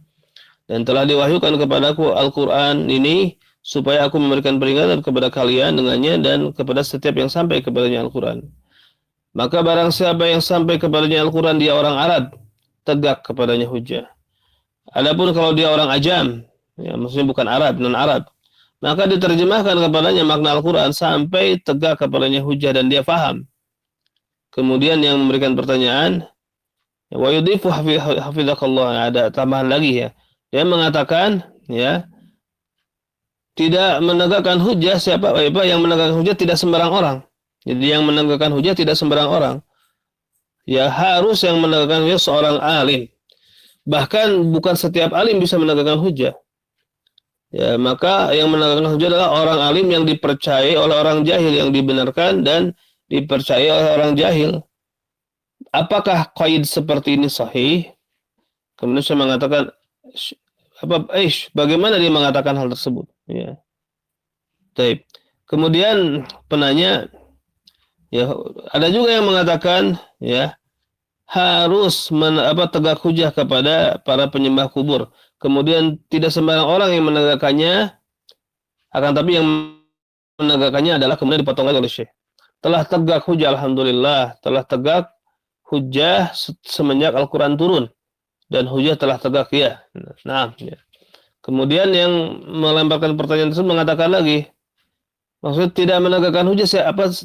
Dan telah diwahyukan kepadaku Al-Quran ini supaya aku memberikan peringatan kepada kalian dengannya dan kepada setiap yang sampai kepadanya Al-Quran. Maka barang siapa yang sampai kepadanya Al-Quran dia orang Arab, tegak kepadanya hujah. Adapun kalau dia orang ajam, ya, maksudnya bukan Arab, non-Arab, maka diterjemahkan kepadanya makna Al-Quran sampai tegak kepadanya hujah dan dia faham. Kemudian yang memberikan pertanyaan, wa yudhifu hafizakallah, ada tambahan lagi, ya. Dia mengatakan, ya, tidak menegakkan hujah siapa yang menegakkan hujah tidak sembarang orang. Jadi yang menegakkan hujah tidak sembarang orang. Ya, harus yang menegakkan hujah seorang alim. Bahkan bukan setiap alim bisa menegakkan hujah. Ya, maka yang menegakkan hujah adalah orang alim yang dipercayai oleh orang jahil, yang dibenarkan dan dipercayai oleh orang jahil. Apakah qaid seperti ini sahih? Kemudian saya mengatakan, bagaimana dia mengatakan hal tersebut? Ya. Baik. Kemudian penanya, ya, ada juga yang mengatakan, ya, harus tegak hujah kepada para penyembah kubur. Kemudian tidak sembarang orang yang menegakkannya, akan tapi yang menegakkannya adalah kemudian dipotong lagi oleh Syekh. Telah tegak hujah, alhamdulillah, telah tegak hujah semenjak Al-Quran turun dan hujah telah tegak, ya. Nah, ya. Kemudian yang melemparkan pertanyaan tersebut mengatakan lagi, maksudnya tidak menegakkan hujah,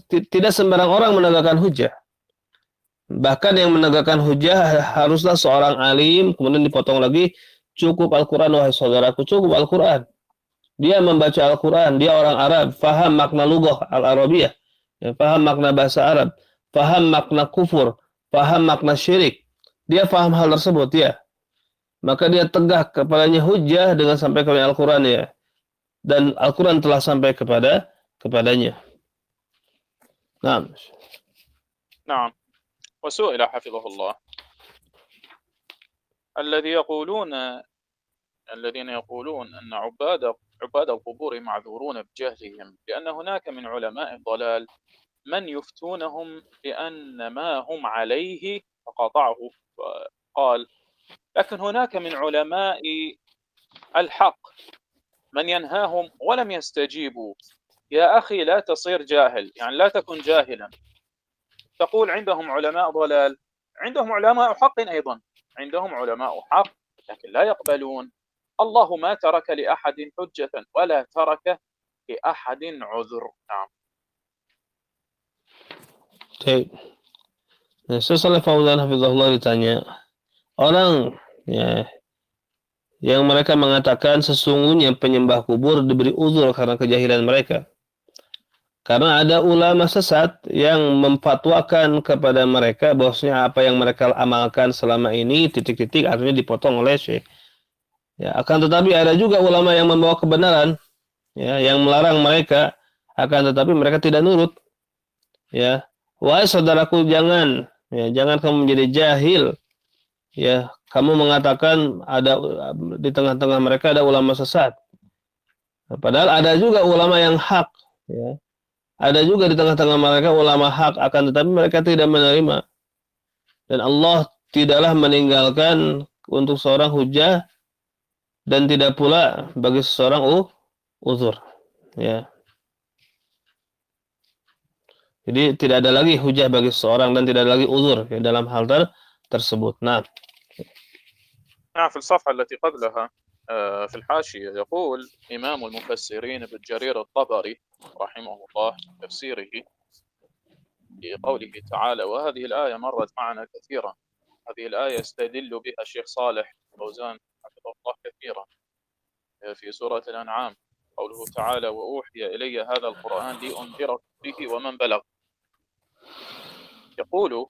tidak sembarang orang menegakkan hujah. Bahkan yang menegakkan hujah haruslah seorang alim, kemudian dipotong lagi, cukup Al-Quran, wahai saudaraku, cukup Al-Quran. Dia membaca Al-Quran, dia orang Arab, faham makna lughah al-Arabiyah, ya, faham makna bahasa Arab, faham makna kufur, faham makna syirik. Dia faham hal tersebut, ya. Maka dia tegak kepadanya hujah dengan sampai kepada Al-Quran, ya. Dan Al-Quran telah sampai kepadanya. نعم. نعم. وسئل حفظه الله الذين يقولون أن عباد القبور معذورون بجهلهم، لأن هناك من علماء الضلال من يفتونهم بأن ما هم عليه، فقاطعه وقال: لكن هناك من علماء الحق من ينهاهم ولم يستجيبوا. يا أخي لا تصير جاهل، يعني لا تكن جاهلا. تقول عندهم علماء ضلال، عندهم علماء حق أيضا، عندهم علماء حق لكن لا يقبلون. الله ما ترك لأحد حجة ولا ترك لأحد عذر. نعم. Baik. Nah, setelah Fauzan Hafizahullah ditanya, orang ya yang mereka mengatakan sesungguhnya penyembah kubur diberi uzur karena kejahilan mereka. Karena ada ulama sesat yang memfatwakan kepada mereka bahwasanya apa yang mereka amalkan selama ini titik-titik artinya dipotong oleh syekh. Ya, akan tetapi ada juga ulama yang membawa kebenaran, ya, yang melarang mereka, akan tetapi mereka tidak nurut. Ya, wahai saudaraku, jangan kamu menjadi jahil. Ya, kamu mengatakan ada di tengah-tengah mereka ada ulama sesat. Padahal ada juga ulama yang hak. Ya. Ada juga di tengah-tengah mereka ulama hak, akan tetapi mereka tidak menerima. Dan Allah tidaklah meninggalkan untuk seorang hujah dan tidak pula bagi seseorang uzur. Ya. Jadi tidak ada lagi hujah bagi seseorang dan tidak ada lagi uzur ya, dalam hal tersebut. Nah, في الصفحة التي قبلها في الحاشية يقول إمام المفسرين ابن جرير الطبري رحمه الله في تفسيره في قوله تعالى، وهذه الآية مرت معنا كثيرا، هذه الآية يستدل بها الشيخ صالح فوزان حفظه الله كثيرا في سورة الأنعام، قوله تعالى: وأوحي إلي هذا القرآن لأنذركم به ومن بلغ. يقول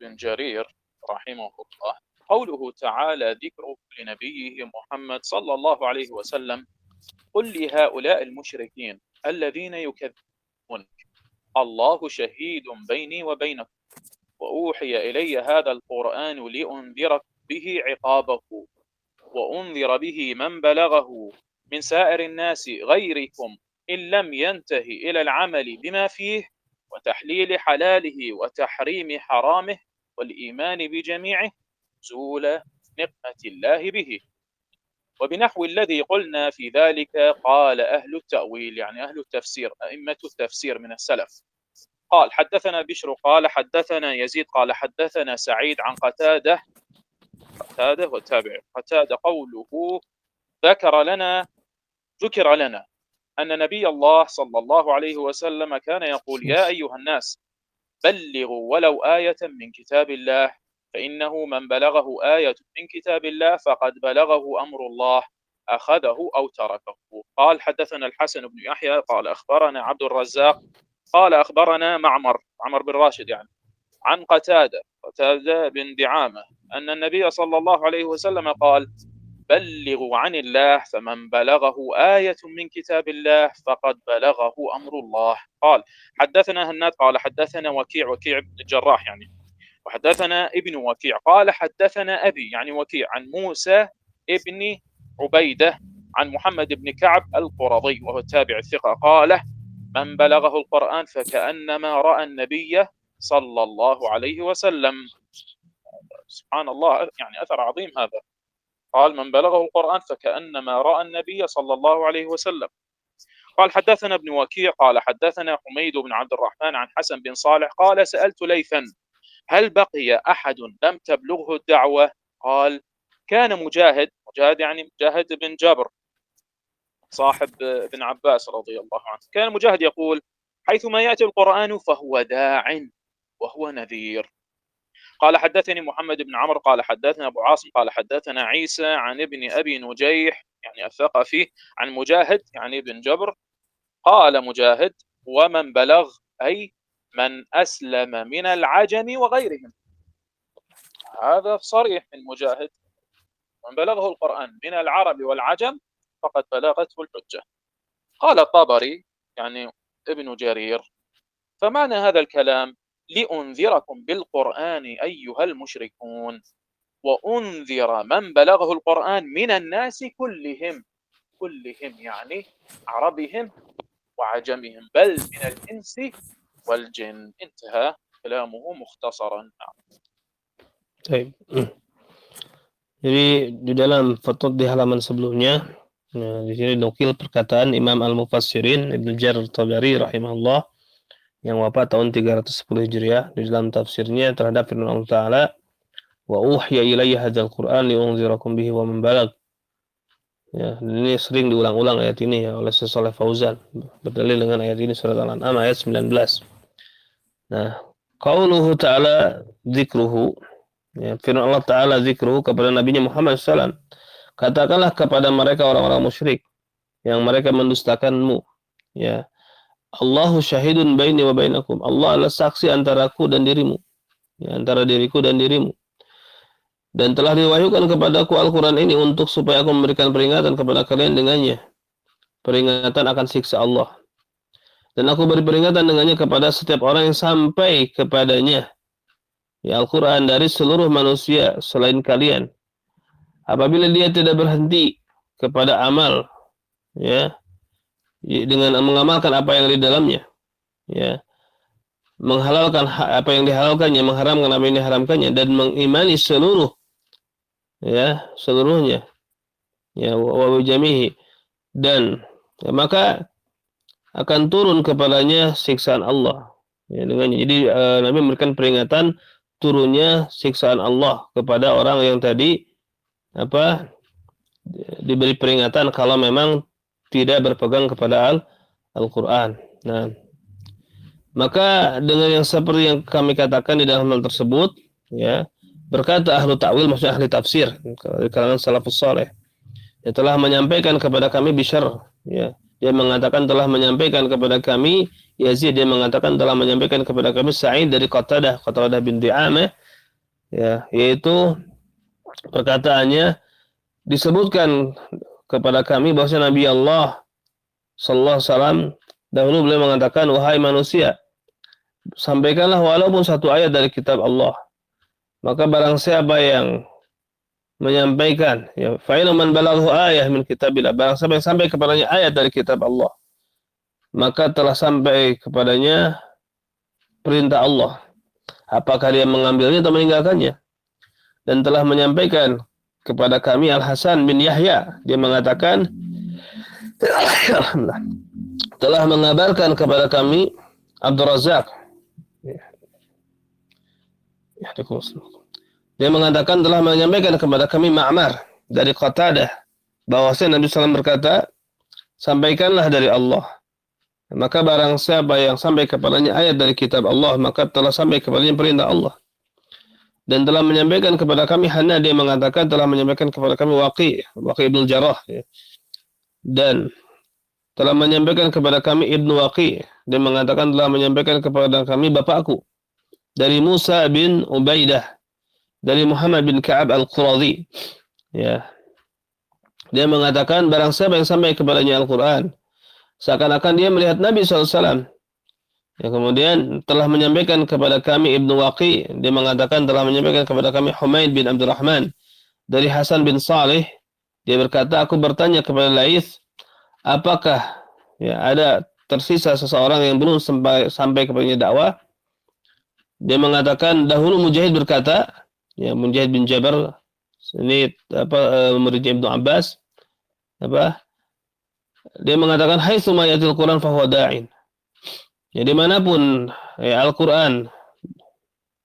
ابن جرير رحمه الله: قوله تعالى ذكره لنبيه محمد صلى الله عليه وسلم: قل لهؤلاء المشركين الذين يكذبون الله شهيد بيني وبينكم وأوحي إلي هذا القرآن لأنذرك به عقابه وأنذر به من بلغه من سائر الناس غيركم إن لم ينتهي إلى العمل بما فيه وتحليل حلاله وتحريم حرامه والإيمان بجميعه زول نقمة الله به. وبنحو الذي قلنا في ذلك قال أهل التأويل، يعني أهل التفسير، أئمة التفسير من السلف. قال: حدثنا بشر قال حدثنا يزيد قال حدثنا سعيد عن قتادة والتابع قتادة قوله: ذكر لنا أن نبي الله صلى الله عليه وسلم كان يقول: يا أيها الناس بلغوا ولو آية من كتاب الله، فإنه من بلغه آية من كتاب الله فقد بلغه أمر الله أخذه أو تركه. قال: حدثنا الحسن بن يحيى قال أخبرنا عبد الرزاق قال أخبرنا معمر بن راشد يعني عن قتادة بن دعامة أن النبي صلى الله عليه وسلم قال: بلغوا عن الله فمن بلغه آية من كتاب الله فقد بلغه أمر الله. قال: حدثنا هناد قال حدثنا وكيع بن الجراح يعني، وحدثنا ابن وكيع قال حدثنا أبي يعني وكيع عن موسى ابن عبيدة عن محمد بن كعب القرظي وهو التابع الثقة قال: من بلغه القرآن فكأنما رأى النبي صلى الله عليه وسلم. سبحان الله، يعني أثر عظيم هذا. قال: من بلغه القرآن فكأنما رأى النبي صلى الله عليه وسلم. قال: حدثنا ابن وكيع قال حدثنا حميد بن عبد الرحمن عن حسن بن صالح قال: سألت ليثا: هل بقي أحد لم تبلغه الدعوة؟ قال: كان مجاهد يعني مجاهد بن جبر صاحب ابن عباس رضي الله عنه، كان مجاهد يقول: حيثما يأتي القرآن فهو داع وهو نذير. قال: حدثني محمد بن عمرو قال حدثنا أبو عاصم قال حدثنا عيسى عن ابن أبي نجيح يعني الثقفي عن مجاهد يعني بن جبر قال مجاهد: ومن بلغ أي من أسلم من العجم وغيرهم. هذا صريح من مجاهد: من بلغه القرآن من العرب والعجم فقد بلغته الحجة. قال الطبري يعني ابن جرير: فمعنى هذا الكلام لأنذركم بالقرآن أيها المشركون، وأنذر من بلغه القرآن من الناس كلهم يعني عربهم وعجمهم، بل من الإنس والجن. انتهى كلامه مختصرا. Baik. Jadi di dalam fatwa di halaman sebelumnya, nah, di sini nukil perkataan Imam Al-Mufassirin Ibnu Jarir Tabari rahimahullah yang wafat tahun 310 Hijriah di dalam tafsirnya terhadap firman Allah Ta'ala, wa uhiya ilayya hadzal Qur'an liunzirakum bihi wa man balag. Ya, ini sering diulang-ulang ayat ini ya oleh Syekh Shalih Fauzan berdalil dengan ayat ini surat Al-An'am ayat 19. Nah, qauluhu ta'ala dzikruhu, ya, firman Allah Ta'ala zikruhu kepada Nabi Muhammad SAW, katakanlah kepada mereka orang-orang musyrik yang mereka mendustakanmu, ya, Allahu syahidun baini wa bainakum, Allah adalah saksi antaraku dan dirimu, ya, antara diriku dan dirimu. Dan telah diwahyukan kepadaku Al-Quran ini untuk supaya aku memberikan peringatan kepada kalian dengannya, peringatan akan siksa Allah. Dan aku beri peringatan dengannya kepada setiap orang yang sampai kepadanya, ya, Al-Quran dari seluruh manusia selain kalian. Apabila dia tidak berhenti kepada amal, ya, dengan mengamalkan apa yang di dalamnya, ya, menghalalkan apa yang dihalalkannya, mengharamkan apa yang diharamkannya, dan mengimani seluruh, ya, seluruhnya, ya, wa jamihi, dan ya, maka akan turun kepadanya siksaan Allah, ya, dengannya. Jadi Nabi memberikan peringatan turunnya siksaan Allah kepada orang yang tadi diberi peringatan kalau memang tidak berpegang kepada Al-Quran. Nah, maka dengan yang seperti yang kami katakan di dalam hal tersebut, ya, berkata ahlu ta'wil, maksudnya ahli tafsir di kalangan salafus saleh, dia telah menyampaikan kepada kami bisyar, ya, dia mengatakan telah menyampaikan kepada kami Yazid, dia mengatakan telah menyampaikan kepada kami Sa'id dari Qatadah bin Di'amah, ya, yaitu perkataannya disebutkan kepada kami bahwa Nabi Allah sallallahu alaihi wasallam dahulu beliau mengatakan, wahai manusia, sampaikanlah walaupun satu ayat dari kitab Allah. Maka barang siapa yang menyampaikan, ya, fa'ila man balaghu ayah min kitabillah, barang siapa yang sampai kepadanya ayat dari kitab Allah, maka telah sampai kepadanya perintah Allah, apakah dia mengambilnya atau meninggalkannya. Dan telah menyampaikan kepada kami Al-Hasan bin Yahya, dia mengatakan telah mengabarkan kepada kami Abdul Razak, dia mengatakan telah menyampaikan kepada kami Ma'mar dari Qatadah bahwasanya Nabi SAW berkata, sampaikanlah dari Allah. Maka barang siapa yang sampai kepadanya ayat dari kitab Allah, maka telah sampai kepadanya perintah Allah. Dan telah menyampaikan kepada kami Hanna, dia mengatakan telah menyampaikan kepada kami Waqi ibn Jarrah, ya. Dan telah menyampaikan kepada kami Ibnu Waqi, dia mengatakan telah menyampaikan kepada kami bapakku dari Musa bin Ubaidah dari Muhammad bin Ka'ab Al-Quradhi, ya. Dia mengatakan barang siapa yang sampai kepadanya Al-Quran seakan-akan dia melihat Nabi SAW. Ya, kemudian telah menyampaikan kepada kami Ibnu Waqi, dia mengatakan telah menyampaikan kepada kami Humaid bin Abdurrahman dari Hasan bin Salih, dia berkata, aku bertanya kepada Laits, apakah, ya, ada tersisa seseorang yang belum sampai kepadanya dakwah? Dia mengatakan dahulu Mujahid berkata, ya, Mujahid bin Jabir, ini muridnya Ibnu Abbas, dia mengatakan haitsu ma yatil Quran fa huwa da'in. Ya, dimanapun, ya, Al-Quran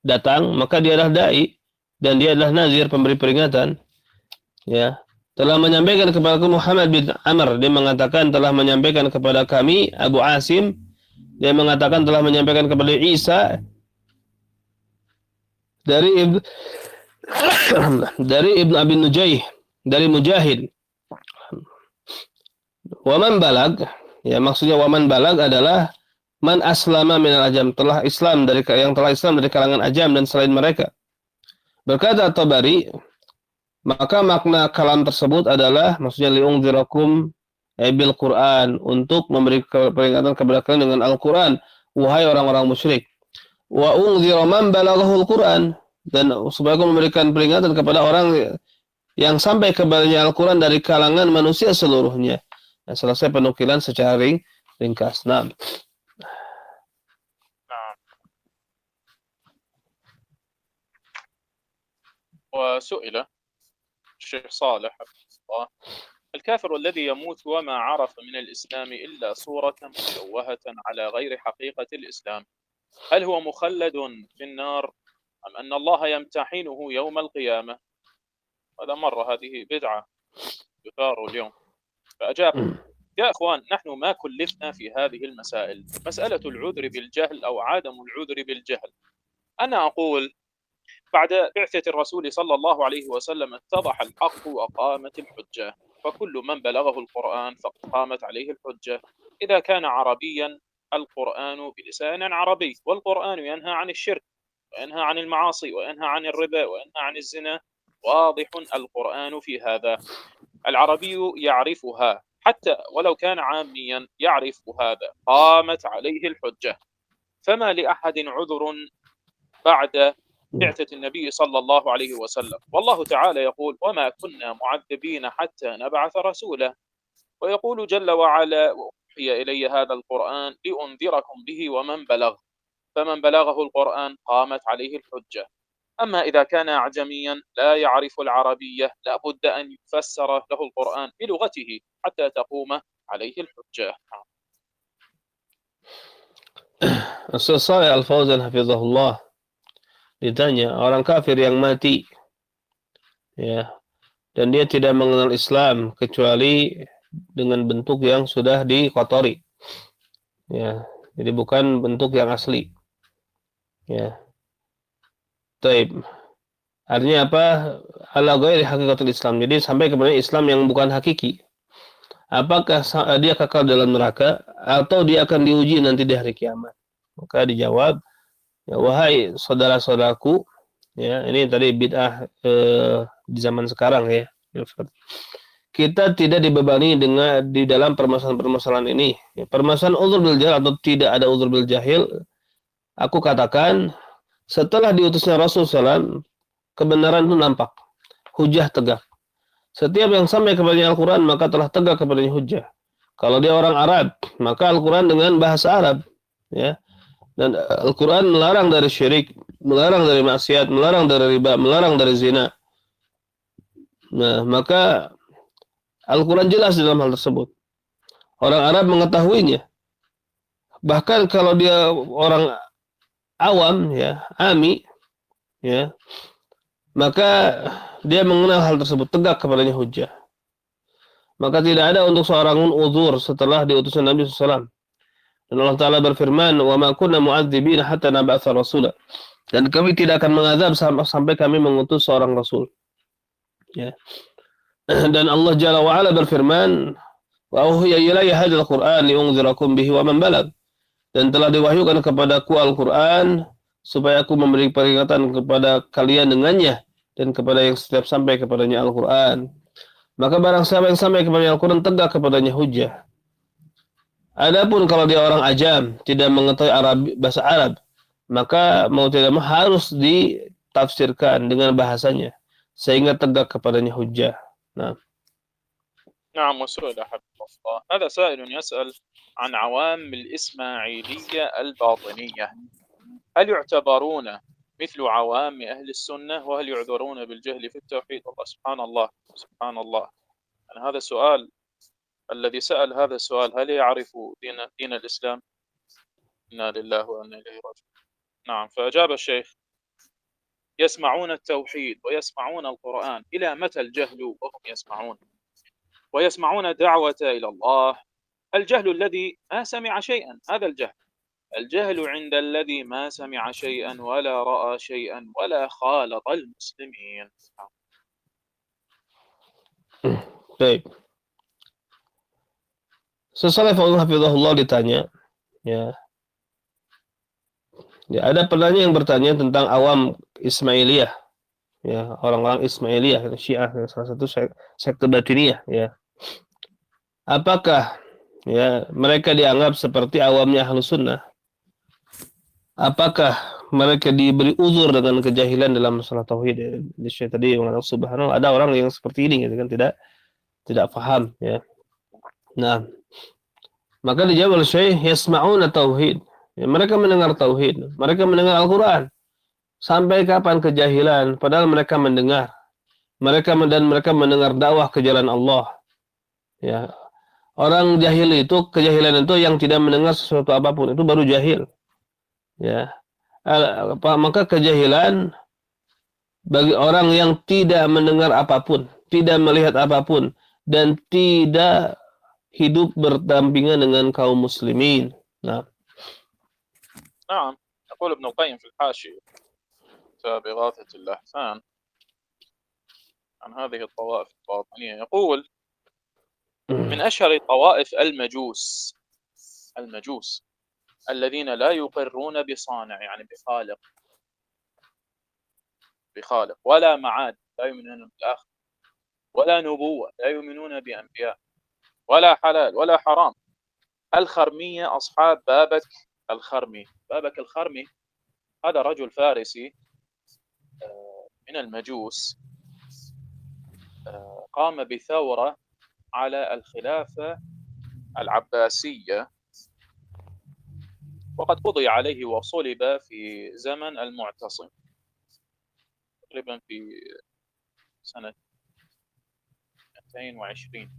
datang, maka dia adalah dai dan dia adalah nazir, pemberi peringatan, ya. Telah menyampaikan kepada Muhammad bin Amr, dia mengatakan telah menyampaikan kepada kami Abu Asim, dia mengatakan telah menyampaikan kepada Isa dari Ibnu Abi Nujayh dari Mujahid. Waman balag, ya, maksudnya waman balag adalah man aslama minal ajam, telah Islam dari kalangan ajam dan selain mereka. Berkata Tabari, maka makna kalam tersebut adalah maksudnya li'ungdzirakum bil Quran, untuk memberi peringatan kepada kalian dengan Al-Quran, wahai orang-orang musyrik, wa unzira man balaghahul Qur'an, dan supaya aku memberikan peringatan kepada orang yang sampai kepadanya Al-Quran dari kalangan manusia seluruhnya. Nah, selesai penukilan secara ringkas. Nah, نعم. وسئل الشيخ صالح حفظه الله: الكافر الذي يموت وما عرف من الإسلام إلا صورة مشوهة على غير حقيقة الإسلام، هل هو مخلد في النار أم أن الله يمتحنه يوم القيامة؟ هذا مرة، هذه بدعة يثار اليوم. فأجاب: يا أخوان، نحن ما كلفنا في هذه المسائل، مسألة العذر بالجهل أو عدم العذر بالجهل. أنا أقول بعد بعثة الرسول صلى الله عليه وسلم اتضح الحق وقامت الحجة، فكل من بلغه القرآن فقد قامت عليه الحجة. إذا كان عربيا، القرآن بلسان عربي، والقرآن ينهى عن الشرك وينهى عن المعاصي وينهى عن الربا وينهى عن الزنا، واضح القرآن في هذا. العربي يعرفها، حتى ولو كان عاميا يعرف هذا، قامت عليه الحجة. فما لأحد عذر بعد بعثة النبي صلى الله عليه وسلم، والله تعالى يقول: وما كنا معذبين حتى نبعث رسولا. ويقول جل وعلا: وأوحي إلي هذا القرآن لأنذركم به ومن بلغ، فمن بلغه القرآن قامت عليه الحجة. أما إذا كان أعجميا لا يعرف العربية، لا بد أن يفسر له القرآن بلغته حتى تقوم عليه الحجة. Ustaz Shalih Al-Fauzan hafizahullah ditanya, orang kafir yang mati, ya, dan dia tidak mengenal Islam kecuali dengan bentuk yang sudah dikotori, ya, jadi bukan bentuk yang asli, ya. Taib. Artinya apa? Ala ghairi hakikatul Islam. Jadi sampai kepada Islam yang bukan hakiki. Apakah dia kekal dalam neraka atau dia akan diuji nanti di hari kiamat? Maka dijawab, ya, wahai saudara-saudaraku, ya, ini tadi bid'ah di zaman sekarang, ya. Kita tidak dibebani di dalam permasalahan-permasalahan ini. Ya, permasalahan uzur bil jahil atau tidak ada uzur bil jahil, aku katakan setelah diutusnya Rasul SAW, kebenaran itu nampak, hujah tegak. Setiap yang sampai kepadanya Al-Quran, maka telah tegak kepadanya hujah. Kalau dia orang Arab, maka Al-Quran dengan bahasa Arab, ya. Dan Al-Quran melarang dari syirik, melarang dari maksiat, melarang dari riba, melarang dari zina. Nah, maka Al-Quran jelas dalam hal tersebut. Orang Arab mengetahuinya. Bahkan kalau dia orang awam, ya, ami, ya, maka dia mengenal hal tersebut, tegak kepadanya hujah. Maka tidak ada untuk seorang uzur setelah diutusnya Nabi SAW. Dan Allah Ta'ala berfirman, wa ma kunna mu'adzibina hatta nab'atha rasula. Dan kami tidak akan mengazab sampai kami mengutus seorang rasul. Ya. Dan Allah Jalla wa Ala berfirman, wa uhiya ilayya hadzal Qur'an li'unzirakum bihi wa man balag. Dan telah diwahyukan kepadaku Al-Quran supaya aku memberi peringatan kepada kalian dengannya dan kepada yang setiap sampai kepadanya Al-Quran. Maka barang siapa yang sampai kepadanya Al-Quran, tegak kepadanya hujah. Adapun kalau dia orang ajam, tidak mengetahui bahasa Arab, maka mau tidak mau harus ditafsirkan dengan bahasanya sehingga tegak kepadanya hujah. Nah. نعم. وسئل حفظه الله، هذا سائل يسأل عن عوام الإسماعيلية الباطنية، هل يعتبرون مثل عوام أهل السنة وهل يعذرون بالجهل في التوحيد؟ الله سبحان الله سبحان الله. يعني هذا السؤال، الذي سأل هذا السؤال هل يعرف دين الإسلام؟ إنا لله وإنا إليه راجعون. نعم. فأجاب الشيخ: يسمعون التوحيد ويسمعون القرآن، إلى متى الجهل وهم يسمعون ويسمعون دعوة إلى الله؟ الجهل الذي ما سمع شيئا، هذا الجهل. الجهل عند الذي ما سمع شيئا ولا رأى شيئا ولا خالط المسلمين. Baik. Sesalih hafizahullah ditanya, ya. Ya, ada penanya yang bertanya tentang awam Ismailiyah, ya, orang-orang Ismailiyah, Syiah, salah satu sekte Batiniyah, ya. Apakah, ya, mereka dianggap seperti awamnya Ahlus Sunnah? apakah mereka diberi uzur dengan kejahilan dalam masalah tauhid? Di Syekh tadi mengatakan subhanallah, ada orang yang seperti ini gitu kan, tidak paham ya. Nah, maka dijawab oleh Syekh, yasma'una tauhid. Ya, mereka mendengar tauhid, mereka mendengar Al-Qur'an. Sampai kapan kejahilan padahal mereka mendengar. Mereka mendengar dakwah ke jalan Allah. Ya. Orang jahil itu, kejahilan itu yang tidak mendengar sesuatu apapun, itu baru jahil. Ya. Maka kejahilan bagi orang yang tidak mendengar apapun, tidak melihat apapun, dan tidak hidup berdampingan dengan kaum muslimin. Nah, نعم. يقول ابن القيم في الحاشية كتاب إغاثة اللهفان عن هذه الطوائف الباطنية، يقول: من أشهر طوائف المجوس الذين لا يقرون بصانع، يعني بخالق ولا معاد، لا يؤمنون بالآخر، ولا نبوة، لا يؤمنون بأنبياء، ولا حلال ولا حرام. الخرمية، أصحاب بابك الخرمي. بابك الخرمي هذا رجل فارسي من المجوس، قام بثورة على الخلافة العباسية، وقد قضي عليه وصلب في زمن المعتصم تقريبا في سنة 220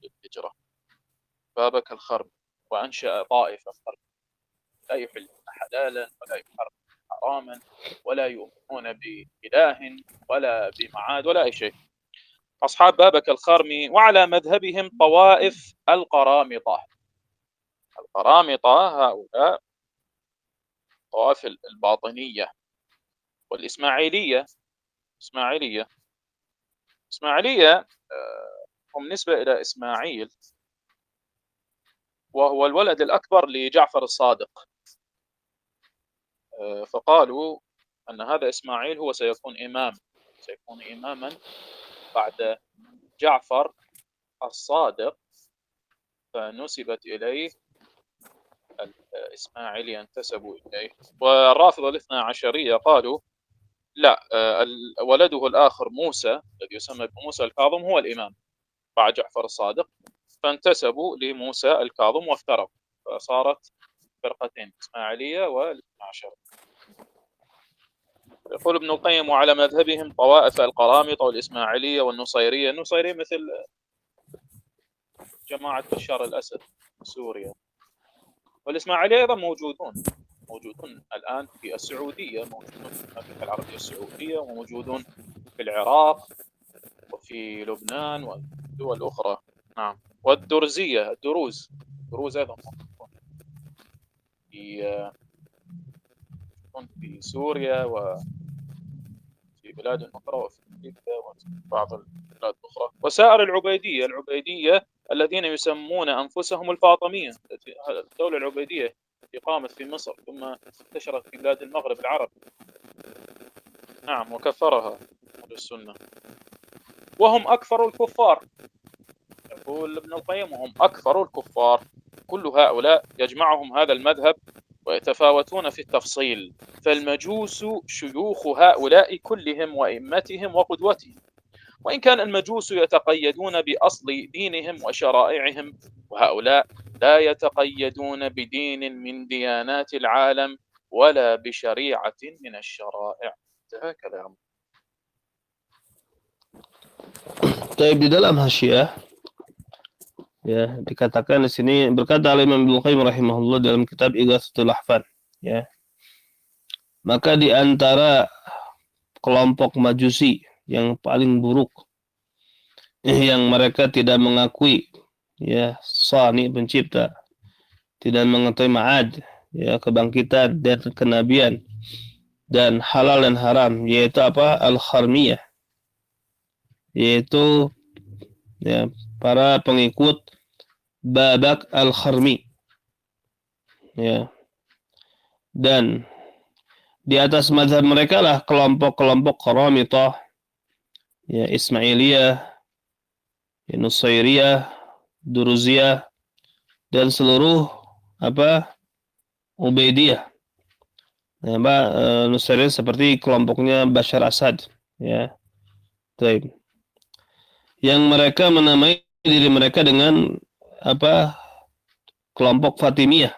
للهجرة. بابك الخرم، وأنشأ طائفة خرم لا يحل حلالا ولا يحرم حراما ولا يؤمنون بإله ولا بمعاد ولا أي شيء. أصحاب بابك الخرمي، وعلى مذهبهم طوائف القرامطة. القرامطة هؤلاء طوائف الباطنية والإسماعيلية. إسماعيلية هم نسبة إلى إسماعيل، وهو الولد الأكبر لجعفر الصادق، فقالوا أن هذا إسماعيل هو سيكون إماما بعد جعفر الصادق، فنسبت إليه الإسماعيلية، انتسبوا إليه. والرافضة الاثنى عشرية قالوا لا، ولده الآخر موسى الذي يسمى بموسى الكاظم هو الإمام بعد جعفر الصادق، فانتسبوا لموسى الكاظم وافترقوا، فصارت فرقتين، إسماعيلية والاثنى عشرية. يقول ابن القيم: وعلى مذهبهم طوائف القرامطة والإسماعيلية والنصيرية. النصيرية مثل جماعة بشار الأسد في سوريا، والإسماعيلية أيضا موجودون الآن في السعودية، موجودون في المملكة العربية السعودية، وموجودون في العراق وفي لبنان والدول الأخرى. نعم. والدرزية، الدروز أيضا موجودون في سوريا وفي بلاد أخرى، وفي أمريكا وفي بعض البلاد الأخرى. وسائر العبيدية الذين يسمون أنفسهم الفاطمية. الدولة العبيدية التي قامت في مصر ثم انتشرت في بلاد المغرب العربي. نعم. وكفرها أهل السنة، وهم أكثر الكفار. يقول ابن القيم: وهم أكثر الكفار. كل هؤلاء يجمعهم هذا المذهب، ويتفاوتون في التفصيل، فالمجوس شيوخ هؤلاء كلهم وإمتهم وقدوتهم، وإن كان المجوس يتقيدون بأصل دينهم وشرائعهم، وهؤلاء لا يتقيدون بدين من ديانات العالم ولا بشريعة من الشرائع. انتهى كلامه. Taib di dalam hasyiah ya dikatakan di sini, berkata Imam Ibnu Qayyim rahimahullah dalam kitab Ighatsatul Lahfan, ya, maka di antara kelompok Majusi yang paling buruk yang mereka tidak mengakui ya Sani pencipta, tidak mengetahui ma'ad ya kebangkitan dan kenabian dan halal dan haram, yaitu apa? Al-Kharmiyah, yaitu ya para pengikut Babak Al-Kharmi, ya. Dan di atas mazhab mereka lah kelompok-kelompok Qaramitah, ya, Ismailiyah, ya, Nusairiyah, Duruziyah, dan seluruh apa? Ubaidiyah. Nusayriyin seperti kelompoknya Bashar Assad, ya. Baik. Yang mereka menamai diri mereka dengan apa? Kelompok Fatimiyah.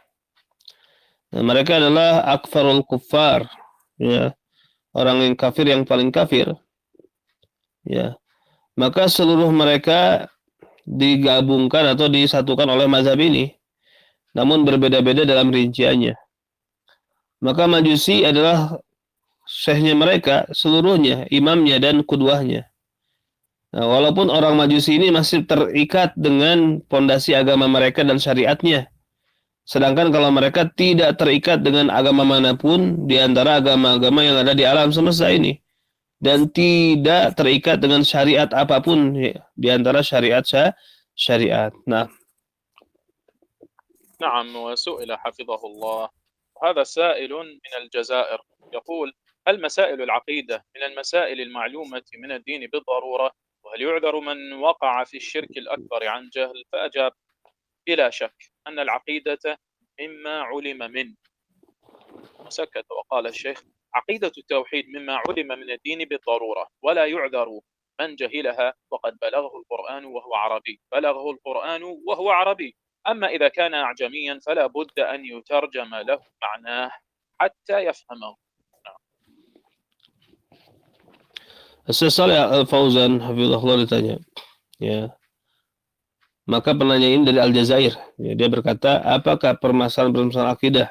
Nah, mereka adalah akfarul kuffar, ya. Orang yang kafir yang paling kafir, ya. Maka seluruh mereka digabungkan atau disatukan oleh mazhab ini, namun berbeda-beda dalam rinciannya. Maka Majusi adalah syekhnya mereka seluruhnya, imamnya dan kudwahnya. Nah, walaupun orang Majusi ini masih terikat dengan pondasi agama mereka dan syariatnya. Sedangkan kalau mereka tidak terikat dengan agama manapun di antara agama-agama yang ada di alam semesta ini. Dan tidak terikat dengan syariat apapun di antara syariat. Nah, نعم. وسئل حفظه الله، هذا سائل من الجزائر يقول: هل مسائل العقيدة من المسائل المعلومة من الدين بالضرورة؟ وهل يعذر من وقع في الشرك الأكبر عن جهل؟ فأجاب: بلا شك أن العقيدة مما علم منه. وسكت وقال الشيخ: عقيدة التوحيد مما علم من الدين بالضرورة، ولا يعذر من جهلها، وقد بلغه القرآن وهو عربي. أما إذا كان أعجميا فلا بد أن يترجم له معناه حتى يفهمه. Syekh Shalih Al-Fauzan hafizahullah ditanya, ya. Maka penanya ini dari Aljazair, ya, dia berkata, apakah permasalahan akidah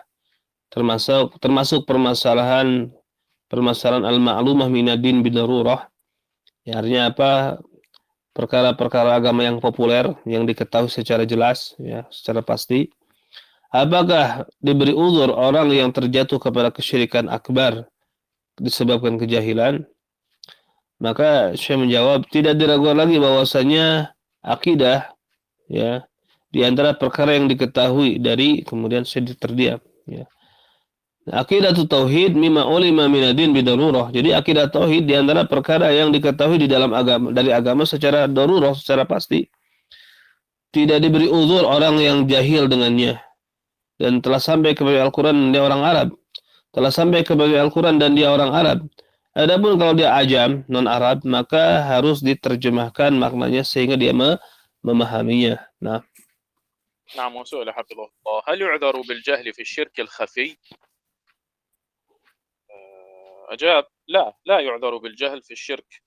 termasuk permasalahan al-ma'lumah minad-din bidarurah? Ya, artinya apa? Perkara-perkara agama yang populer yang diketahui secara jelas, ya, secara pasti. Apakah diberi uzur orang yang terjatuh kepada kesyirikan akbar disebabkan kejahilan? Maka saya menjawab, tidak diragukan lagi bahwasanya akidah, ya, di antara perkara yang diketahui dari, kemudian saya terdiam, ya. Akidah tauhid mimma ulima minadin bidarurah. Jadi akidah tauhid di antara perkara yang diketahui di dalam agama, dari agama secara darurah, secara pasti. Tidak diberi uzur orang yang jahil dengannya. Dan telah sampai kepada Al-Quran dan dia orang Arab. Telah sampai kepada Al-Quran dan dia orang Arab. Adapun kalau dia ajam, non-Arab, maka harus diterjemahkan maknanya sehingga dia memahaminya. Nah. نعم. وسئل حفظه الله: هل يعذر بالجهل في الشرك الخفي؟ أجاب: لا يعذر بالجهل في الشرك.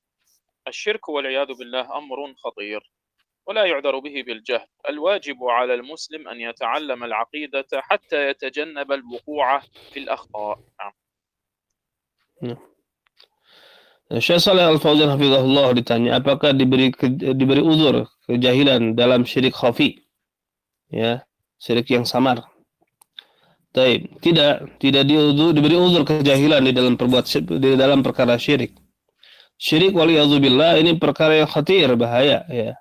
الشرك والعياذ بالله أمر خطير ولا يعذر به بالجهل. الواجب على المسلم أن يتعلم العقيدة حتى يتجنب الوقوع في الأخطاء. Syekh Shalih Al-Fauzan hafizahullah ditanya, apakah diberi uzur kejahilan dalam syirik khafi? Ya, syirik yang samar. Tidak diberi uzur kejahilan di dalam perkara syirik. Syirik waliyadzubillah ini perkara yang khatir, bahaya, ya.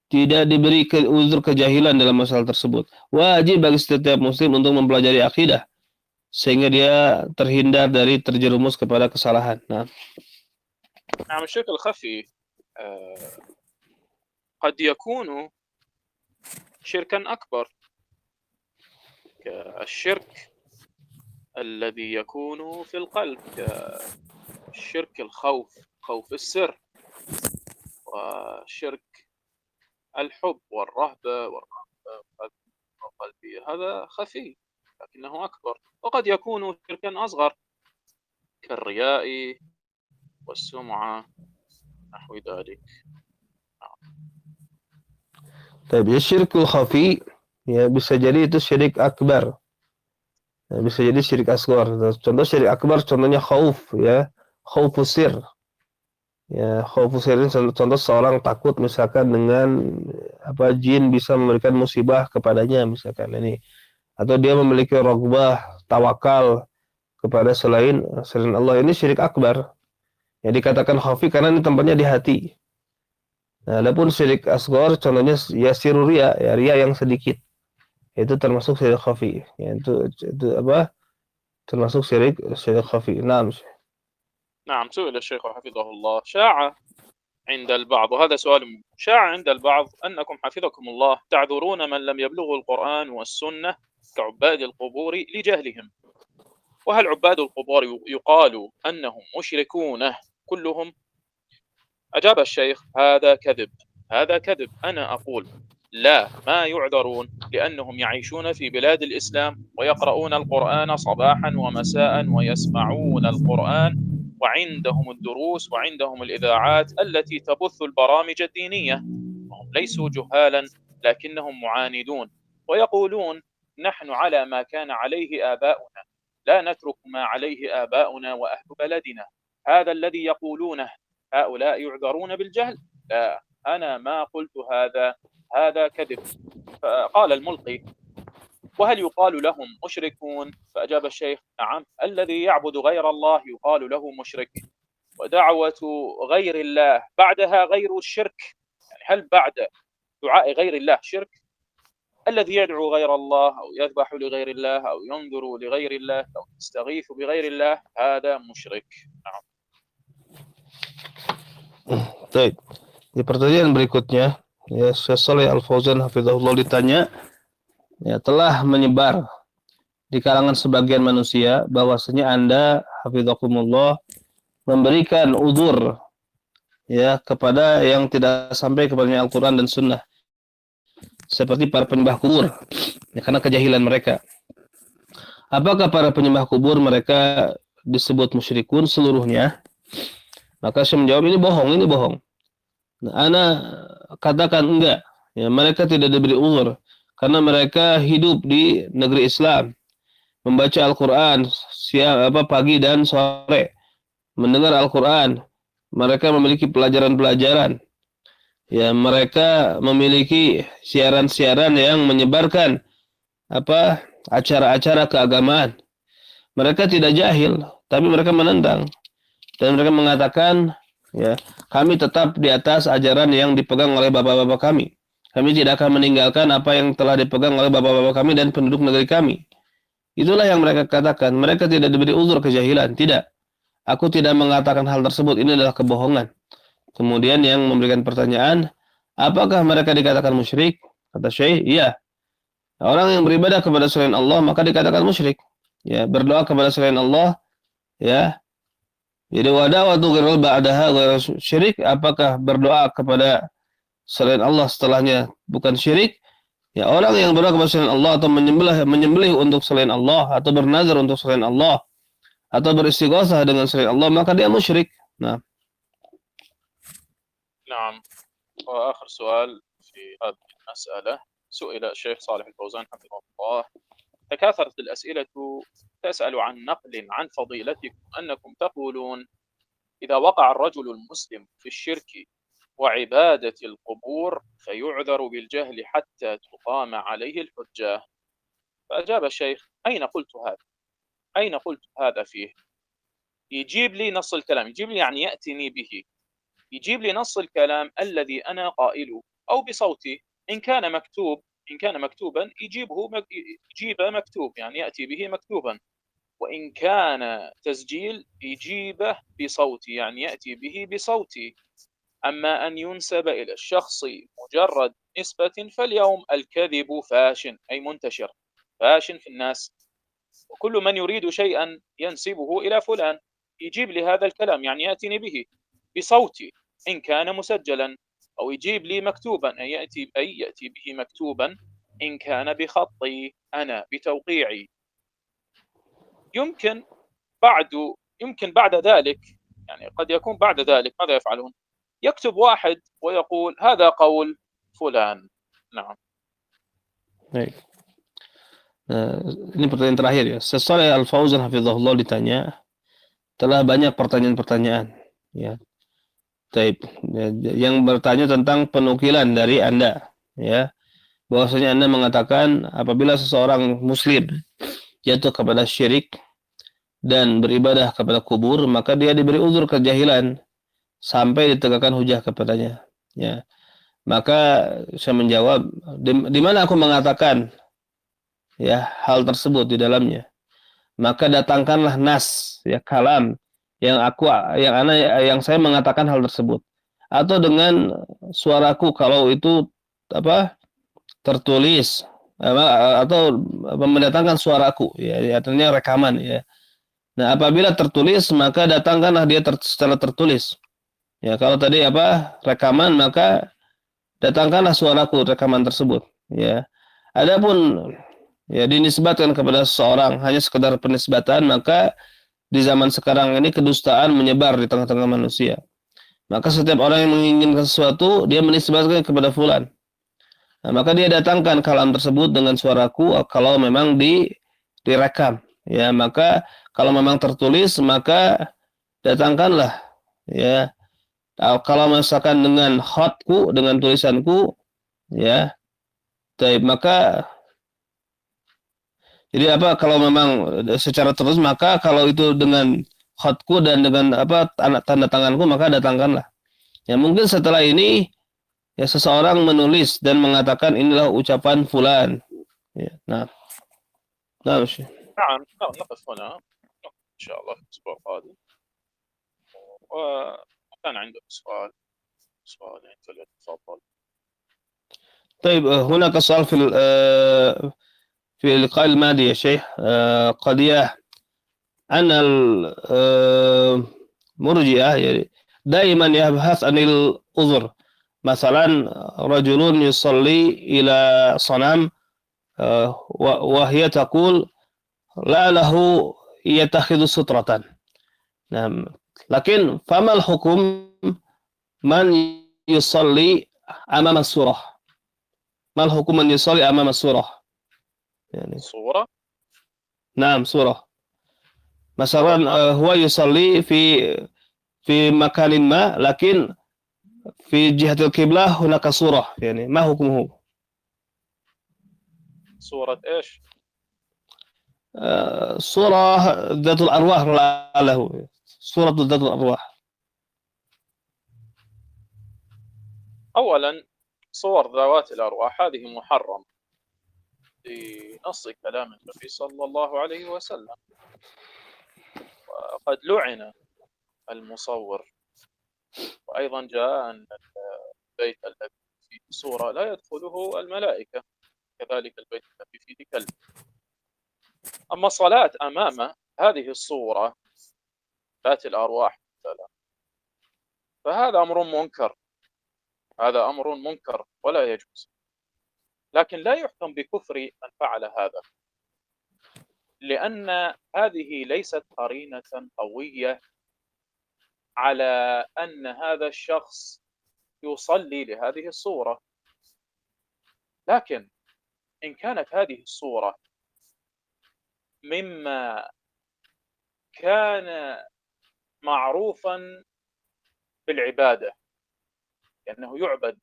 Tidak diberi uzur kejahilan dalam masalah tersebut. Wajib bagi setiap muslim untuk mempelajari akidah sehingga dia terhindar dari terjerumus kepada kesalahan. Nah. نعم. الشرك الخفي قد يكون شركا أكبر، كالشرك الذي يكون في القلب، كالشرك خوف السر، وشرك الحب والرهبة القلبية، هذا خفي لكنه أكبر. وقد يكون شركا أصغر كالرياء والسمعة نحو ذلك. Tapi syirkul khafi, ya, bisa jadi itu syirik akbar, ya, bisa jadi syirik asghar. Contoh syirik akbar, contohnya khauf, ya, khaufus sir. Ya, khaufus sir ini contoh seorang takut misalkan dengan jin bisa memberikan musibah kepadanya misalkan ini, atau dia memiliki raghbah, tawakal kepada selain Allah, ini syirik akbar. Ya, dikatakan khafi karena ini tempatnya di hati. Nah, adapun syirik asghar contohnya ya siruria, ya, ria yang sedikit. Itu termasuk syirik khafi. Ya, itu apa? Termasuk syirik khafi. Naam. نعم. سئل الشيخ حفظه الله: شاع عند البعض، وهذا سؤال شاع عند البعض، أنكم حفظكم الله تعذرون من لم يبلغوا القرآن والسنة كعباد القبور لجهلهم، وهل عباد القبور يقال أنهم مشركون كلهم؟ أجاب الشيخ: هذا كذب، هذا كذب. أنا أقول لا، ما يعذرون، لأنهم يعيشون في بلاد الإسلام ويقرؤون القرآن صباحا ومساء ويسمعون القرآن، وعندهم الدروس وعندهم الإذاعات التي تبث البرامج الدينية، وهم ليسوا جهالا لكنهم معاندون، ويقولون نحن على ما كان عليه آباؤنا، لا نترك ما عليه آباؤنا وأهل بلدنا. هذا الذي يقولونه. هؤلاء يعذرون بالجهل؟ لا، أنا ما قلت هذا، هذا كذب. فقال الملقي: وهل يقال لهم مشركون؟ فأجاب الشيخ: نعم، الذي يعبد غير الله يقال له مشرك، ودعوة غير الله بعدها غير الشرك. يعني هل بعد دعاء غير الله شرك؟ الذي يدعو غير الله أو يذبح لغير الله أو ينذر لغير الله أو يستغيث بغير الله هذا مشرك. نعم. Baik. Di pertanyaan berikutnya, ya, Syekh Shalih Al Fauzan hafizahullah ditanya, ya, telah menyebar di kalangan sebagian manusia bahwasanya Anda hafizakumullah memberikan uzur, ya, kepada yang tidak sampai kepadanya Al-Qur'an dan Sunnah, seperti para penyembah kubur, ya, karena kejahilan mereka. Apakah para penyembah kubur mereka disebut musyrikun seluruhnya? Maka saya menjawab, ini bohong. Nah, ana katakan enggak. Ya, mereka tidak diberi uzur karena mereka hidup di negeri Islam, membaca Al-Qur'an pagi dan sore, mendengar Al-Qur'an. Mereka memiliki pelajaran-pelajaran. Ya, mereka memiliki siaran-siaran yang menyebarkan acara-acara keagamaan. Mereka tidak jahil, tapi mereka menentang. Dan mereka mengatakan, ya, kami tetap di atas ajaran yang dipegang oleh bapak-bapak kami. Kami tidak akan meninggalkan apa yang telah dipegang oleh bapak-bapak kami dan penduduk negeri kami. Itulah yang mereka katakan. Mereka tidak diberi uzur kejahilan. Tidak. Aku tidak mengatakan hal tersebut. Ini adalah kebohongan. Kemudian yang memberikan pertanyaan, apakah mereka dikatakan musyrik? Kata Syekh, iya. Orang yang beribadah kepada selain Allah maka dikatakan musyrik. Ya, berdoa kepada selain Allah, ya. Jadi wadawatu ghairal ba'daha ghairu syirik, apakah berdoa kepada selain Allah setelahnya bukan syirik? Ya, orang yang berdoa kepada selain Allah atau menyembelih untuk selain Allah atau bernazar untuk selain Allah atau beristighosah dengan selain Allah maka dia musyrik. Nah. نعم. وآخر سؤال في هذه المسألة، سئل الشيخ صالح الفوزان حفظه الله: تكاثرت الأسئلة تسأل عن نقل عن فضيلتكم أنكم تقولون إذا وقع الرجل المسلم في الشرك وعبادة القبور فيعذر بالجهل حتى تقام عليه الحجة. فأجاب الشيخ: أين قلت هذا؟ أين قلت هذا فيه؟ يجيب لي نص الكلام، يجيب لي يعني يأتني به، يجيب لي نص الكلام الذي أنا قائله أو بصوتي. إن كان مكتوبا يجيب مكتوب، يعني يأتي به مكتوبا. وإن كان تسجيل يجيبه بصوتي، يعني يأتي به بصوتي. أما أن ينسب إلى الشخص مجرد نسبة فاليوم الكذب فاش، أي منتشر، فاش في الناس، وكل من يريد شيئا ينسبه إلى فلان يجيب لي هذا الكلام، يعني يأتيني به بصوتي إن كان مسجلا، أو يجيب لي مكتوبا، أي يأتي به مكتوبا إن كان بخطي أنا بتوقيعي. يمكن بعد ذلك، يعني قد يكون بعد ذلك ماذا يفعلون؟ يكتب واحد ويقول هذا قول فلان. نعم. Baik. Ini pertanyaan terakhir, ya. Syekh Shalih Al Fauzan hafizahullah ditanya, telah banyak pertanyaan-pertanyaan, ya. Taib, ya, yang bertanya tentang penukilan dari Anda, ya. Bahwasanya Anda mengatakan apabila seseorang muslim jatuh kepada syirik dan beribadah kepada kubur, maka dia diberi uzur kejahilan sampai ditegakkan hujah kepadanya, ya. Maka saya menjawab, di mana aku mengatakan, ya, hal tersebut di dalamnya? Maka datangkanlah nas, ya, kalam yang saya mengatakan hal tersebut, atau dengan suaraku kalau itu tertulis, atau mendatangkan suaraku, ya, artinya rekaman, ya. Nah, apabila tertulis maka datangkanlah dia secara tertulis. Ya, kalau tadi rekaman, maka datangkanlah suaraku rekaman tersebut. Ya. Adapun ya dinisbatkan kepada seseorang hanya sekedar penisbatan, maka di zaman sekarang ini kedustaan menyebar di tengah-tengah manusia. Maka setiap orang yang menginginkan sesuatu, dia menisbatkan kepada fulan. Nah, maka dia datangkan kalam tersebut dengan suaraku kalau memang direkam. Ya, maka kalau memang tertulis, maka datangkanlah. Ya, kalau misalkan dengan khatku, dengan tulisanku, ya, maka jadi kalau memang secara terus, maka kalau itu dengan khatku dan dengan tanda tanganku, maka datangkanlah. Ya, mungkin setelah ini ya seseorang menulis dan mengatakan inilah ucapan fulan. Ya, nah, نعم نقف هنا إن شاء الله في الأسبوع القادم. وكان عندك سؤالين فليتفضل. طيب هناك سؤال في اللقاء الماضي يا شيخ، قضية أن المرجئة يعني دائما يبحث عن العذر. مثلا رجل يصلي إلى صنم وهي تقول لعله يتخذ سترة. نعم، لكن فما الحكم من يصلي أمام السورة؟ ما الحكم من يصلي أمام السورة؟ يعني صورة؟ نعم، سورة. مثلا هو يصلي في مكان ما، لكن في جهة القبلة هناك سورة، يعني ما حكمه؟ صورة إيش؟ سورة ذات الأرواح له، سورة ذات الأرواح. أولا صور ذوات الأرواح هذه محرم بنص كلام النبي صلى الله عليه وسلم، وقد لعن المصور. وأيضا جاء أن البيت الذي فيه صورة لا يدخله الملائكة، كذلك البيت الذي فيه كلب. أما الصلاة أمام هذه الصورة ذات الأرواح مثلا فهذا أمر منكر، هذا أمر منكر ولا يجوز. لكن لا يحكم بكفر من فعل هذا، لأن هذه ليست قرينة قوية على أن هذا الشخص يصلي لهذه الصورة. لكن إن كانت هذه الصورة مما كان معروفا بالعبادة، لأنه يعبد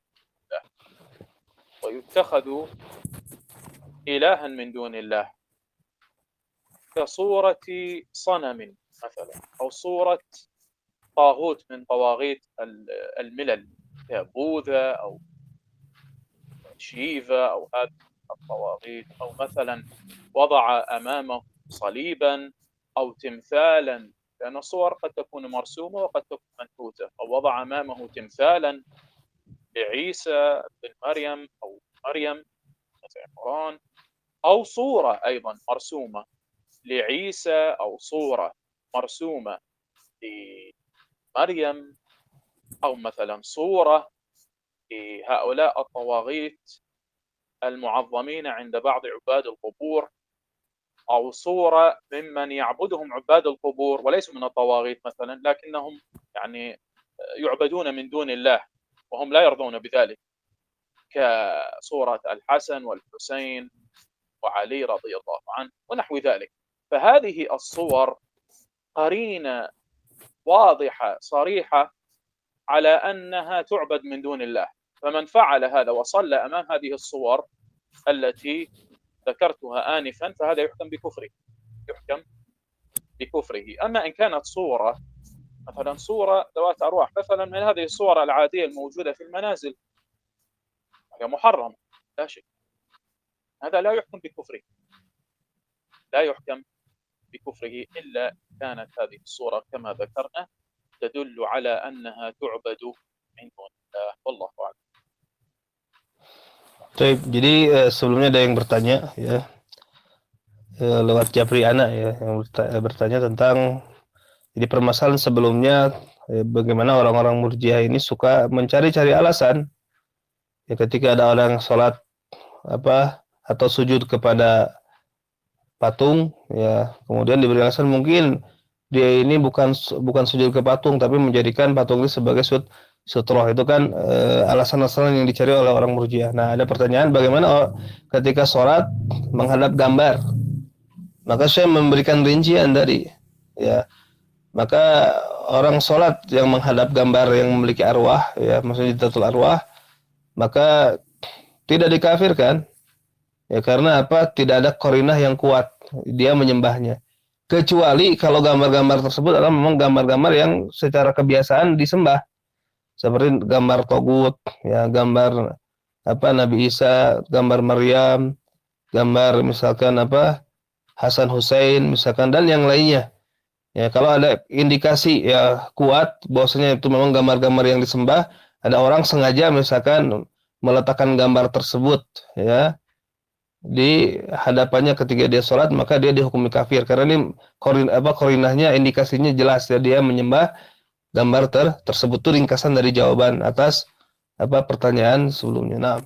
ويتخذ إلها من دون الله، كصورة صنم مثلا، أو صورة طاغوت من طواغيت الملل كبوذا أو شيفا أو هذه الطواغيت، أو مثلا وضع أمامه صليبا أو تمثالا، لأن الصور قد تكون مرسومة وقد تكون منحوتة، أو وضع أمامه تمثالا لعيسى بن مريم أو مريم عمران، أو صورة أيضا مرسومة لعيسى أو صورة مرسومة لمريم، أو مثلا صورة لهؤلاء الطواغيت المعظمين عند بعض عباد القبور، أو صورة ممن يعبدهم عباد القبور وليسوا من الطواغيت مثلا، لكنهم يعني يعبدون من دون الله وهم لا يرضون بذلك، كصورة الحسن والحسين وعلي رضي الله عنه ونحو ذلك. فهذه الصور قرينة واضحة صريحة على أنها تعبد من دون الله، فمن فعل هذا وصلى أمام هذه الصور التي ذكرتها آنفا فهذا يحكم بكفره. أما إن كانت صورة مثلا صورة ذوات أرواح مثلا من هذه الصور العادية الموجودة في المنازل هي محرمة لا شك، هذا لا يحكم بكفره، لا يحكم بكفره إلا كانت هذه الصورة كما ذكرنا تدل على أنها تعبد من دون الله، والله أعلم. Jadi sebelumnya ada yang bertanya ya. lewat Japri Anak ya yang bertanya tentang jadi permasalahan sebelumnya bagaimana orang-orang Murji'ah ini suka mencari-cari alasan ya ketika ada orang sholat apa atau sujud kepada patung ya kemudian diberi alasan mungkin dia ini bukan sujud ke patung tapi menjadikan patung itu sebagai sutroh itu kan alasan-alasan yang dicari oleh orang Murji'ah. Nah ada pertanyaan bagaimana ketika sholat menghadap gambar, maka saya memberikan rincian tadi ya maka orang sholat yang menghadap gambar yang memiliki arwah ya maksudnya Jiddatul Arwah maka tidak dikafirkan ya karena apa tidak ada qarinah yang kuat dia menyembahnya kecuali kalau gambar-gambar tersebut adalah memang gambar-gambar yang secara kebiasaan disembah seperti gambar togut ya gambar apa Nabi Isa gambar Maryam gambar misalkan apa Hasan Hussein misalkan dan yang lainnya ya kalau ada indikasi ya kuat bahwasanya itu memang gambar-gambar yang disembah ada orang sengaja misalkan meletakkan gambar tersebut ya di hadapannya ketika dia sholat maka dia dihukumi kafir karena ini korinahnya indikasinya jelas ya dia menyembah gambar tersebut itu ringkasan dari jawaban atas apa pertanyaan sebelumnya. Nah.